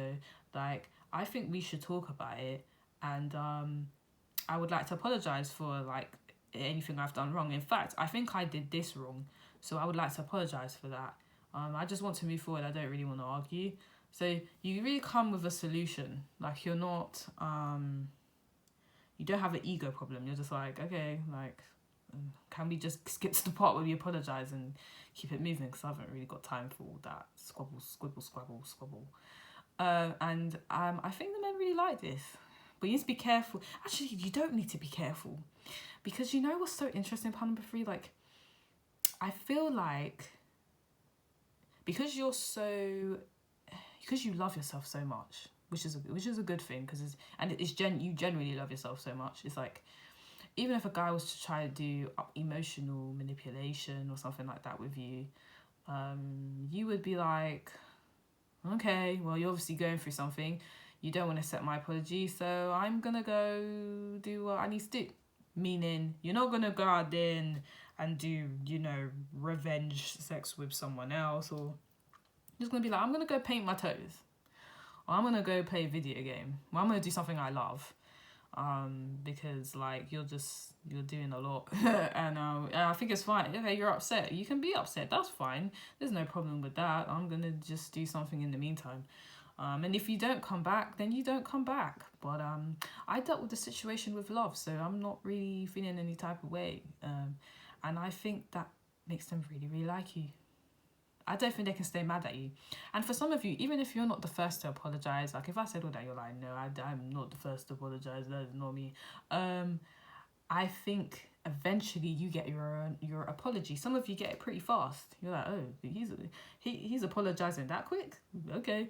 like, I think we should talk about it, and I would like to apologize for like anything I've done wrong. In fact, I think I did this wrong, so I would like to apologize for that. I just want to move forward. I don't really want to argue. So you really come with a solution. Like, you're not you don't have an ego problem. You're just like, okay, like, can we just skip to the part where we apologize and keep it moving? Because I haven't really got time for all that squabble. And I think the men really like this. But you need to be careful. Actually, you don't need to be careful. Because you know what's so interesting about number 3? Like, I feel like because you love yourself so much, which is a good thing, because you genuinely love yourself so much. It's like, even if a guy was to try to do emotional manipulation or something like that with you, you would be like, okay, well, you're obviously going through something. You don't want to accept my apology, so I'm gonna go do what I need to do. Meaning, you're not gonna go out there and do, revenge sex with someone else, or you're just gonna be like, I'm gonna go paint my toes, or I'm gonna go play a video game, or I'm gonna do something I love, because like you're doing a lot, and I think it's fine. Okay, you're upset. You can be upset. That's fine. There's no problem with that. I'm gonna just do something in the meantime. And if you don't come back, then you don't come back. But I dealt with the situation with love, so I'm not really feeling any type of way. And I think that makes them really, really like you. I don't think they can stay mad at you. And for some of you, even if you're not the first to apologise, like if I said all that, you're like, no, I'm not the first to apologise, that's not me. I think eventually you get your apology. Some of you get it pretty fast. You're like, oh, he's apologising that quick? Okay.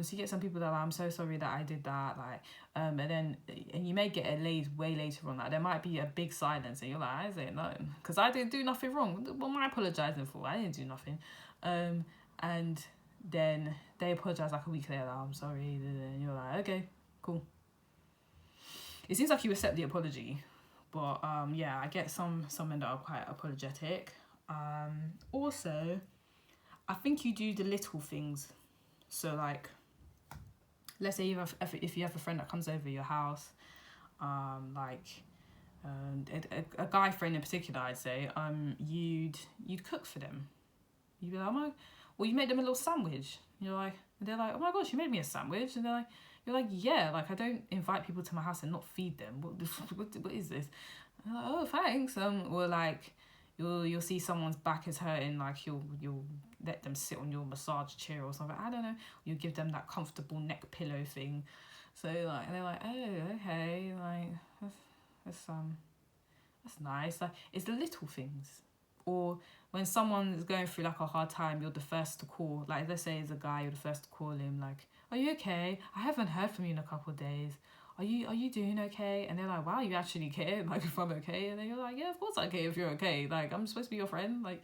So you get some people that are like, I'm so sorry that I did that, like, and you may get it way later on. Like, there might be a big silence, and you're like, I say no, because I didn't do nothing wrong. What am I apologising for? I didn't do nothing. And then they apologise like a week later. I'm sorry, and you're like, okay, cool. It seems like you accept the apology, but yeah, I get some men that are quite apologetic. Also, I think you do the little things. So like, let's say if you have a friend that comes over your house, a guy friend in particular, I'd say, you'd cook for them. You'd be like, you made them a little sandwich. They're like, oh my gosh, you made me a sandwich, and you're like, yeah, like I don't invite people to my house and not feed them. What is this? And they're like, oh, thanks. Or like, you'll see someone's back is hurting, like you'll let them sit on your massage chair or something. I don't know. You give them that comfortable neck pillow thing. So like they're like, oh, okay, like that's nice. Like, it's the little things. Or when someone is going through like a hard time, you're the first to call. Like, let's say it's a guy, you're the first to call him. Like, are you okay? I haven't heard from you in a couple of days. Are you doing okay? And they're like, wow, you actually care, like, if I'm okay. And then you're like, yeah, of course I care if you're okay. Like, I'm supposed to be your friend. Like,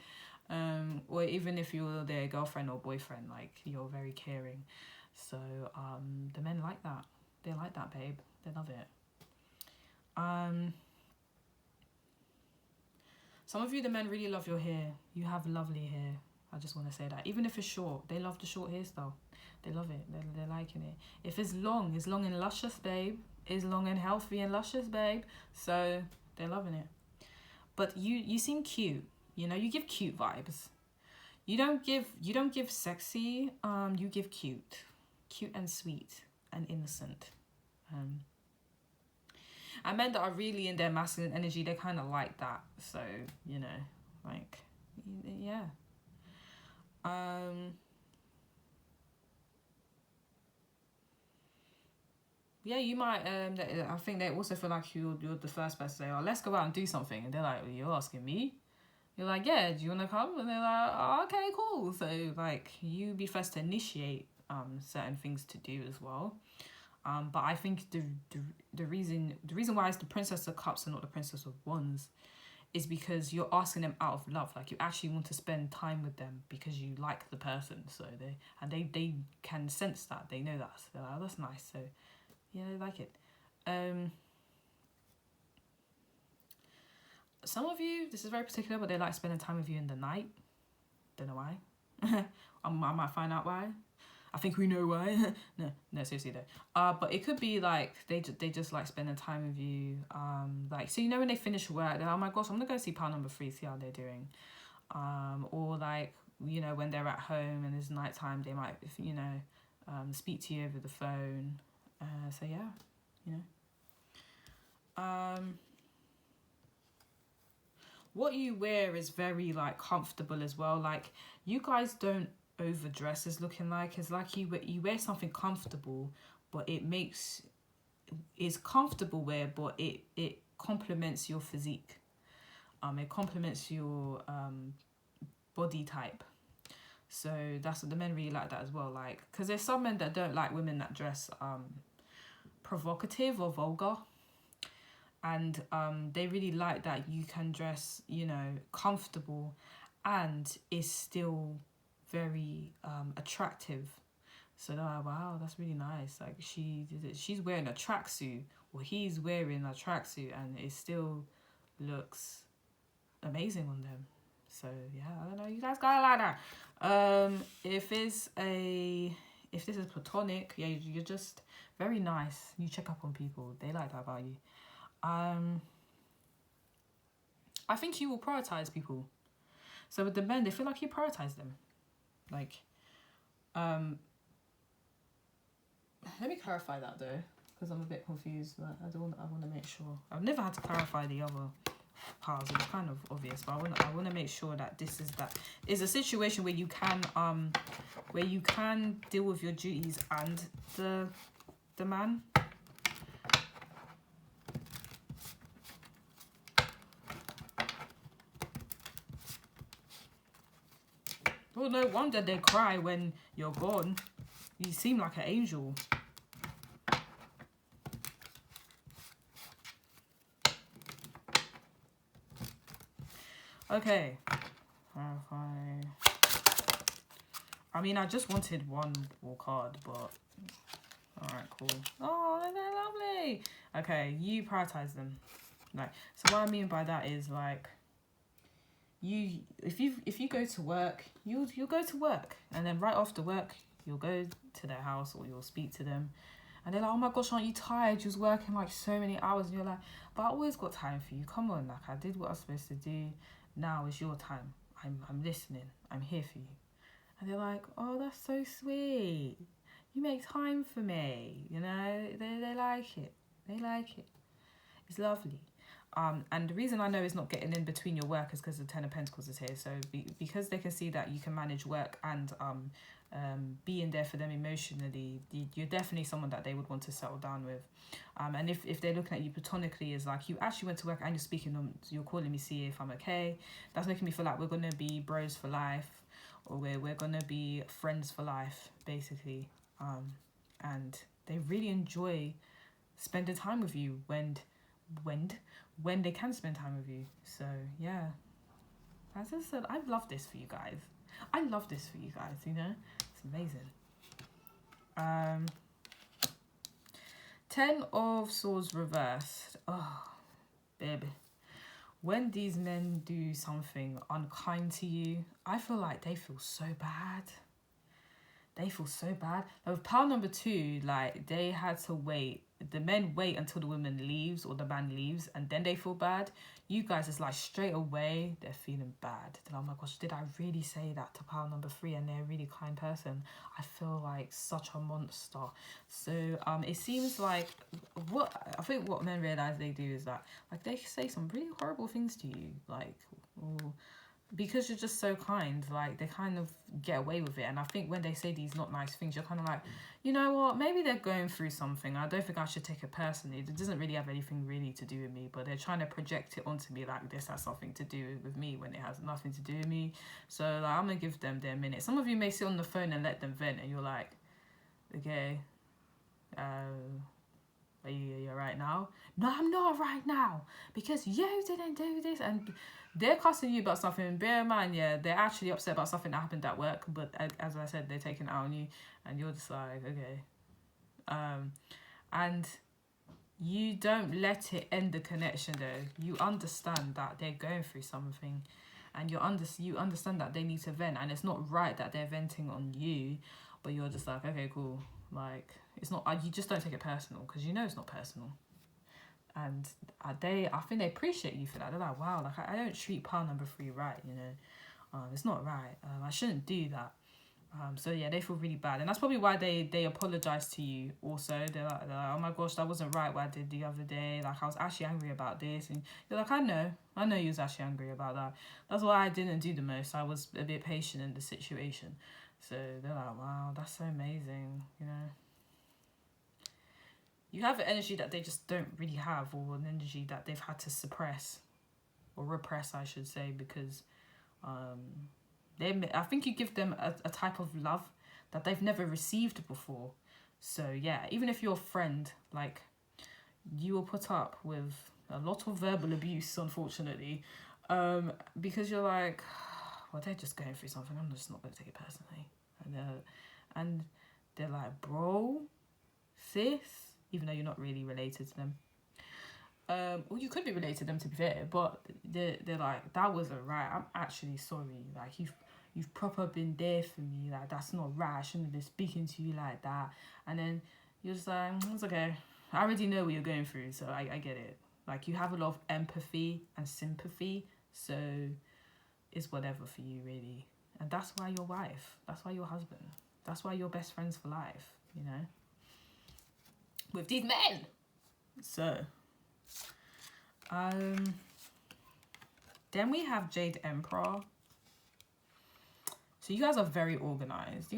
or even if you're their girlfriend or boyfriend, like, you're very caring. So the men like that. They like that, babe. They love it. Some of you, the men, really love your hair. You have lovely hair. I just want to say that. Even if it's short, they love the short hairstyle. They love it. They're liking it. If it's long and luscious, babe. It's long and healthy and luscious, babe. So they're loving it. But you seem cute. You give cute vibes. You don't give sexy. You give cute and sweet and innocent. And men that are really in their masculine energy, they kind of like that. So like, yeah. Yeah, you might. I think they also feel like you're the first person to say, "Oh, let's go out and do something," and they're like, "You're asking me?" You're like, yeah, do you want to come? And they're like, oh, okay, cool. So like you be first to initiate certain things to do as well. But I think the reason why it's the Princess of Cups and not the Princess of Wands is because you're asking them out of love. Like you actually want to spend time with them because you like the person. So they can sense that. They know that. So they're like, oh, that's nice. So yeah, they like it. Some of you, this is very particular, but they like spending time with you in the night. Don't know why. I might find out why. I think we know why. no, seriously though. But it could be like they just like spending time with you. Like so when they finish work, they're like, oh my gosh, I'm gonna go see pal number 3, see how they're doing. Or like when they're at home and it's nighttime, they might speak to you over the phone. So yeah, what you wear is very like comfortable as well. Like you guys don't overdress as looking like. It's like you wear something comfortable, but it's comfortable wear, but it complements your physique. It complements your body type. So that's what the men really like that as well. Like, because there's some men that don't like women that dress provocative or vulgar. And they really like that you can dress, comfortable and is still very attractive. So they're like, wow, that's really nice. Like she's wearing a tracksuit or he's wearing a tracksuit and it still looks amazing on them. So yeah, I don't know, you guys gotta like that. If this is platonic, yeah, you're just very nice. You check up on people. They like that about you. I think you will prioritize people. So with the men, they feel like you prioritize them. Like, let me clarify that though, because I'm a bit confused. But I want to make sure. I've never had to clarify the other parts. It's kind of obvious, but I want to make sure that this is a situation where you can deal with your duties and the man. Well, no wonder they cry when you're gone. You seem like an angel. Okay. I mean, I just wanted one more card, but... Alright, cool. Oh, they're lovely. Okay, you prioritize them. Like, so what I mean by that is, like... If you go to work, you'll go to work, and then right after work you'll go to their house or you'll speak to them, and they're like, oh my gosh, aren't you tired? You was working like so many hours, and you're like, but I always got time for you. Come on, like I did what I was supposed to do. Now is your time. I'm listening. I'm here for you. And they're like, oh, that's so sweet. You make time for me. They like it. They like it. It's lovely. And the reason I know it's not getting in between your work is because the Ten of Pentacles is here. So because they can see that you can manage work and being there for them emotionally, you're definitely someone that they would want to settle down with. And if they're looking at you platonically as like, you actually went to work and you're speaking on, you're calling me, see if I'm okay. That's making me feel like we're going to be bros for life, or we're going to be friends for life, basically. And they really enjoy spending time with you when they can spend time with you. So yeah, as I said, I love this for you guys. It's amazing. 10 of Swords reversed. Oh, baby. When these men do something unkind to you, I feel like they feel so bad. With pile number 2, like, they had to wait. The men wait until the woman leaves or the man leaves, and then they feel bad. You guys, it's like straight away, they're feeling bad. They're like, oh my gosh, did I really say that to pile number 3? And they're a really kind person. I feel like such a monster. So it seems like what men realize they do is that, like, they say some really horrible things to you. Like, or because you're just so kind, like, they kind of get away with it. And I think when they say these not nice things, you're kind of like, you know what, maybe they're going through something. I don't think I should take it personally. It doesn't really have anything really to do with me, but they're trying to project it onto me like this has something to do with me when it has nothing to do with me. So, like, I'm gonna give them their minute. Some of you may sit on the phone and let them vent, and you're like, okay, are you right now? No, I'm not right now, because you didn't do this. And they're cussing you about something. Bear in mind, yeah, they're actually upset about something that happened at work, but as I said, they're taking it out on you, and you're just like, okay. And you don't let it end the connection though. You understand that they're going through something, and you understand that they need to vent, and it's not right that they're venting on you, but you're just like, okay, cool. Like, it's not, you just don't take it personal, because you know it's not personal. And I think they appreciate you for that. They're like, wow, like, I don't treat pile number 3 right, you know. It's not right. I shouldn't do that. So yeah, they feel really bad, and that's probably why they apologize to you. Also, they're like, oh my gosh, that wasn't right what I did the other day. Like, I was actually angry about this, and you're like, I know you was actually angry about that. That's why I didn't do the most. I was a bit patient in the situation. So they're like, wow, that's so amazing, you know. You have an energy that they just don't really have, or an energy that they've had to suppress, or repress, I should say, because I think you give them a type of love that they've never received before. So yeah, even if you're a friend, like, you will put up with a lot of verbal abuse, unfortunately, because you're like, well, they're just going through something. I'm just not going to take it personally. And they're like, bro, sis, even though you're not really related to them. Well, you could be related to them, to be fair, but they're like, that wasn't right. I'm actually sorry. Like, you've proper been there for me. Like, that's not right. I shouldn't have been speaking to you like that. And then you're just like, it's okay. I already know what you're going through, so I get it. Like, you have a lot of empathy and sympathy, so it's whatever for you, really. And that's why you're wife. That's why you're husband. That's why you're best friends for life, you know? With these men. So, then we have Jade Emperor. So you guys are very organized.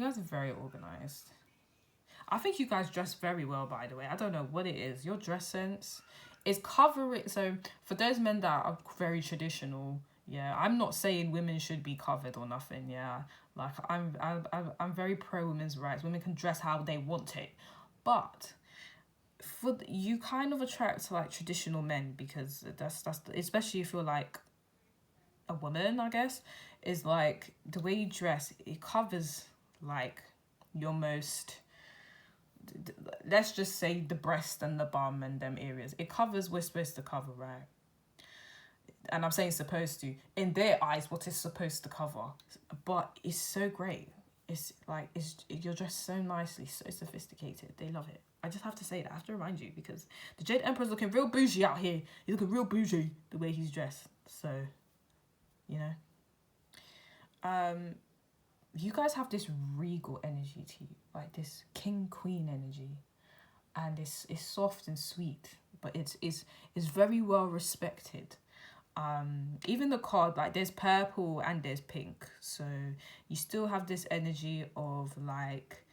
I think you guys dress very well, by the way. I don't know what it is. Your dress sense is covering. So for those men that are very traditional, yeah, I'm not saying women should be covered or nothing. Yeah, like, I'm very pro women's rights. Women can dress how they want it, but you kind of attract, like, traditional men, because that's especially if you're like a woman, I guess, is like the way you dress. It covers, like, your most, let's just say, the breast and the bum and them areas. It covers what it's supposed to cover, right? And I'm saying supposed to, in their eyes, what it's supposed to cover. But it's so great. It's like, you're dressed so nicely, so sophisticated. They love it. I just have to say that. I have to remind you, because the Jade Emperor's looking real bougie out here. He's looking real bougie the way he's dressed. So, you know. You guys have this regal energy to you, like this king-queen energy. And it's soft and sweet, but it's very well respected. Even the card, like, there's purple and there's pink, so you still have this energy of, like,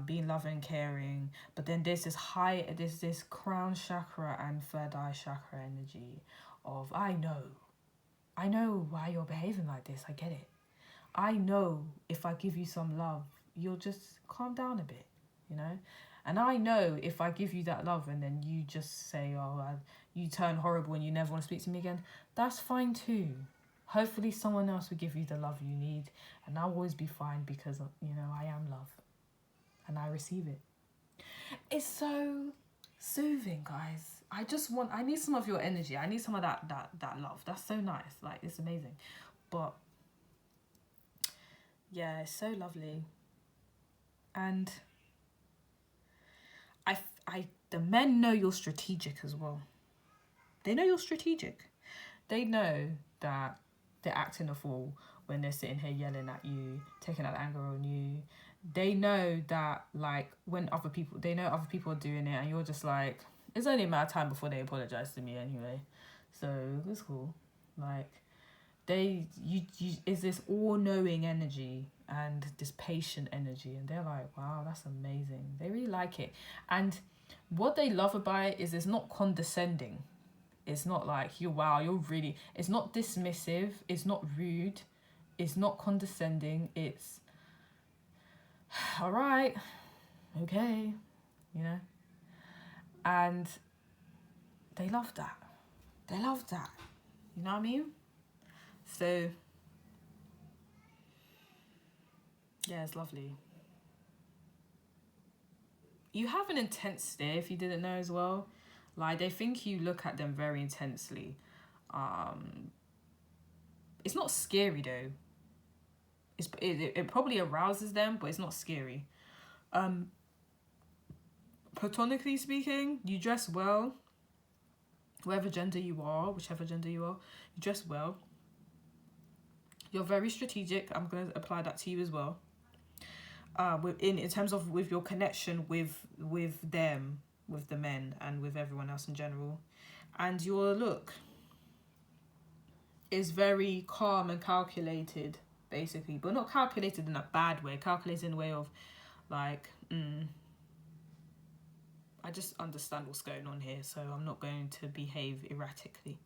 being loving, caring, but then there's this crown chakra and third eye chakra energy of, I know why you're behaving like this. I get it. I know if I give you some love, you'll just calm down a bit, you know. And I know if I give you that love and then you just say, you turn horrible and you never want to speak to me again, that's fine too. Hopefully someone else will give you the love you need, and I'll always be fine, because, you know, I am love and I receive it. It's so soothing, guys. I need some of your energy. I need some of that love. That's so nice. Like, it's amazing. But yeah, it's so lovely. And the men know you're strategic as well. They know you're strategic. They know that they're acting a fool when they're sitting here yelling at you, taking out anger on you. They know that, like, when other people are doing it, and you're just like, it's only a matter of time before they apologize to me anyway. So it's cool. Like, you is this all-knowing energy and this patient energy, and they're like, wow, that's amazing. They really like it. And what they love about it is it's not condescending. It's not like, you're really, it's not dismissive, it's not rude, it's not condescending, it's all right, okay, you know. And they love that. They love that. You know what I mean? So yeah, it's lovely. You have an intense stare, if you didn't know as well. Like, they think you look at them very intensely. It's not scary though. It probably arouses them, but it's not scary. Platonically speaking, you dress well. Whichever gender you are, you dress well. You're very strategic. I'm going to apply that to you as well. In terms of with your connection with them, with the men, and with everyone else in general. And your look is very calm and calculated, basically. But not calculated in a bad way. Calculated in a way of, like, I just understand what's going on here, so I'm not going to behave erratically,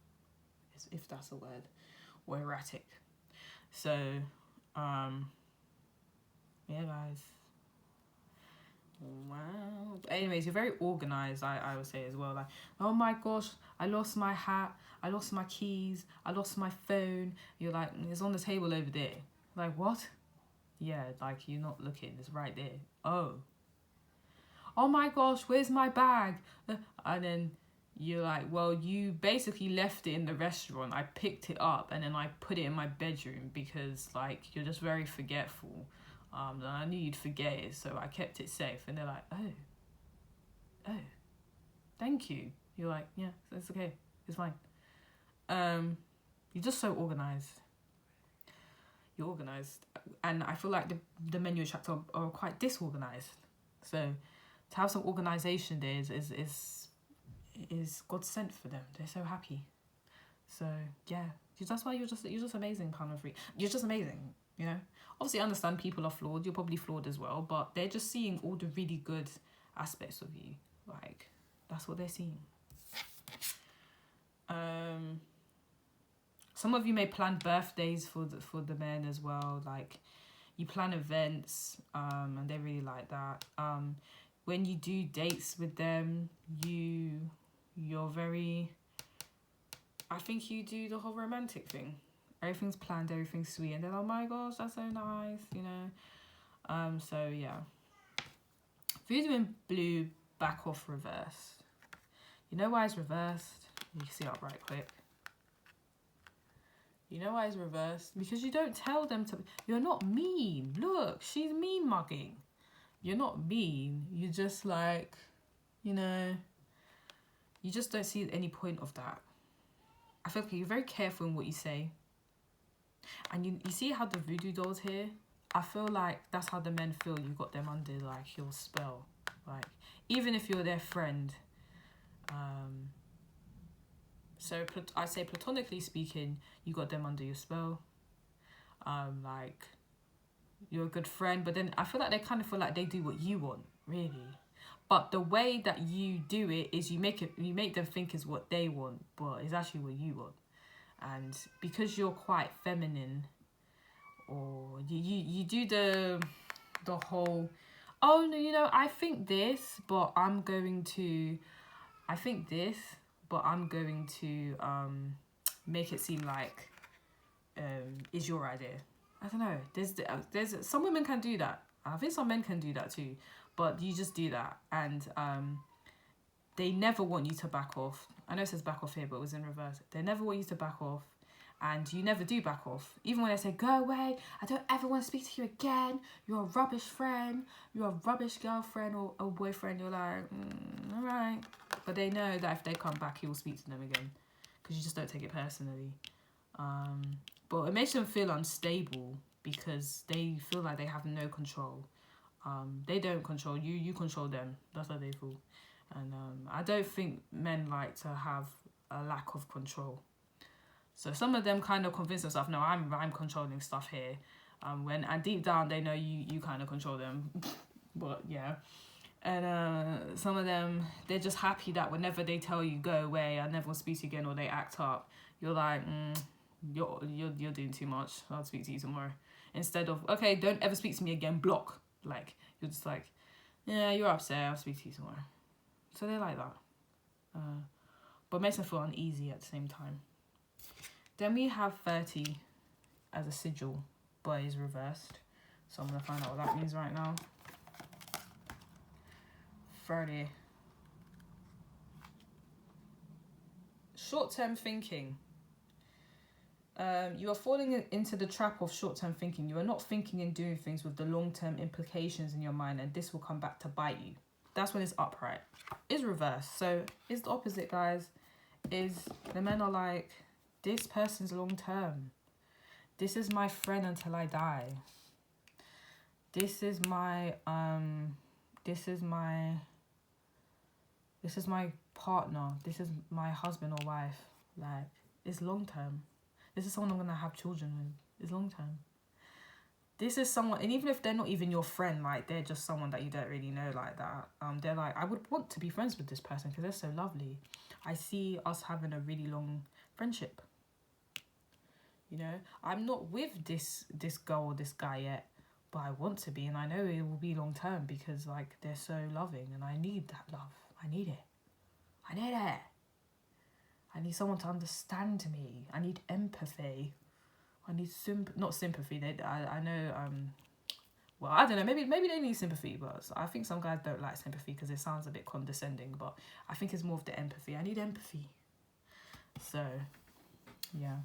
if that's a word, or erratic. So, yeah, guys. Wow. But anyways, you're very organized, I would say as well. Like, oh my gosh, I lost my hat, I lost my keys, I lost my phone. You're like, it's on the table over there. Like, what? Yeah, like, you're not looking, it's right there. Oh my gosh, where's my bag? And then you're like, well, you basically left it in the restaurant. I picked it up and then I put it in my bedroom because, like, you're just very forgetful. And I knew you'd forget it, so I kept it safe. And they're like, oh, thank you. You're like, yeah, it's okay, it's fine. You're just so organized. You're organized, and I feel like the men you attract are quite disorganized. So to have some organization there is God sent for them. They're so happy. So yeah, that's why you're just amazing, Pound of Freak. You're just amazing, you know. Obviously, I understand people are flawed. You're probably flawed as well, but they're just seeing all the really good aspects of you. Like, that's what they're seeing. Some of you may plan birthdays for the men as well. Like, you plan events, and they really like that. When you do dates with them, you're very, I think you do the whole romantic thing. Everything's planned, everything's sweet, and they're like, oh my gosh, that's so nice, you know. So yeah. Voodoo in blue, back off, reversed. You know why it's reversed? You can see it up right quick. You know why it's reversed? Because you don't tell them to. You're not mean. Look, she's mean mugging. You're not mean. You're just like, you know, you just don't see any point of that. I feel like you're very careful in what you say. And you see how the voodoo dolls here? I feel like that's how the men feel. You got them under, like, your spell. Like, even if you're their friend. So I say, platonically speaking, you got them under your spell. Like, you're a good friend, but then I feel like they kind of feel like they do what you want, really. But the way that you do it is you make them think is what they want, but it's actually what you want. And because you're quite feminine, or you do the whole, oh no, you know, I think this, but I'm going to make it seem like is your idea. I don't know. There's some women can do that. I think some men can do that too, but you just do that, and they never want you to back off. I know it says back off here, but it was in reverse. They never want you to back off, and you never do back off. Even when they say, go away, I don't ever want to speak to you again, you're a rubbish friend, you're a rubbish girlfriend or boyfriend, you're like, all right. But they know that if they come back, you'll speak to them again, because you just don't take it personally. But it makes them feel unstable because they feel like they have no control. They don't control you, you control them. That's how they feel. And I don't think men like to have a lack of control. So some of them kind of convince themselves, no, I'm controlling stuff here. And deep down they know you kind of control them. But yeah. And some of them, they're just happy that whenever they tell you go away, I never want to speak to you again, or they act up, you're like, you're doing too much. I'll speak to you tomorrow. Instead of, okay, don't ever speak to me again, block. Like, you're just like, yeah, you're upset, I'll speak to you tomorrow. So they're like that. But makes them feel uneasy at the same time. Then we have 30 as a sigil, but is reversed. So I'm going to find out what that means right now. 30. Short-term thinking. You are falling into the trap of short-term thinking. You are not thinking and doing things with the long-term implications in your mind, and this will come back to bite you. That's when it's upright. It's reversed. So it's the opposite, guys. Is the men are like, this person's long-term. This is my friend until I die. This is my partner. This is my husband or wife. Like, it's long-term. This is someone I'm going to have children with. It's long-term. This is someone, and even if they're not even your friend, like, they're just someone that you don't really know like that. They're like, I would want to be friends with this person because they're so lovely. I see us having a really long friendship. You know, I'm not with this girl or this guy yet, but I want to be, and I know it will be long-term because, like, they're so loving, and I need that love. I need it. I need it. I need someone to understand me. I need empathy. I need not sympathy. I know. Well, I don't know. Maybe they need sympathy, but I think some guys don't like sympathy because it sounds a bit condescending. But I think it's more of the empathy. I need empathy. So, yeah.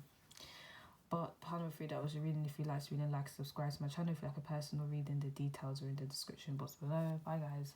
But part number 3, that was your reading. If you like reading, like, subscribe to my channel. If you like a personal reading, the details are in the description box below. Bye, guys.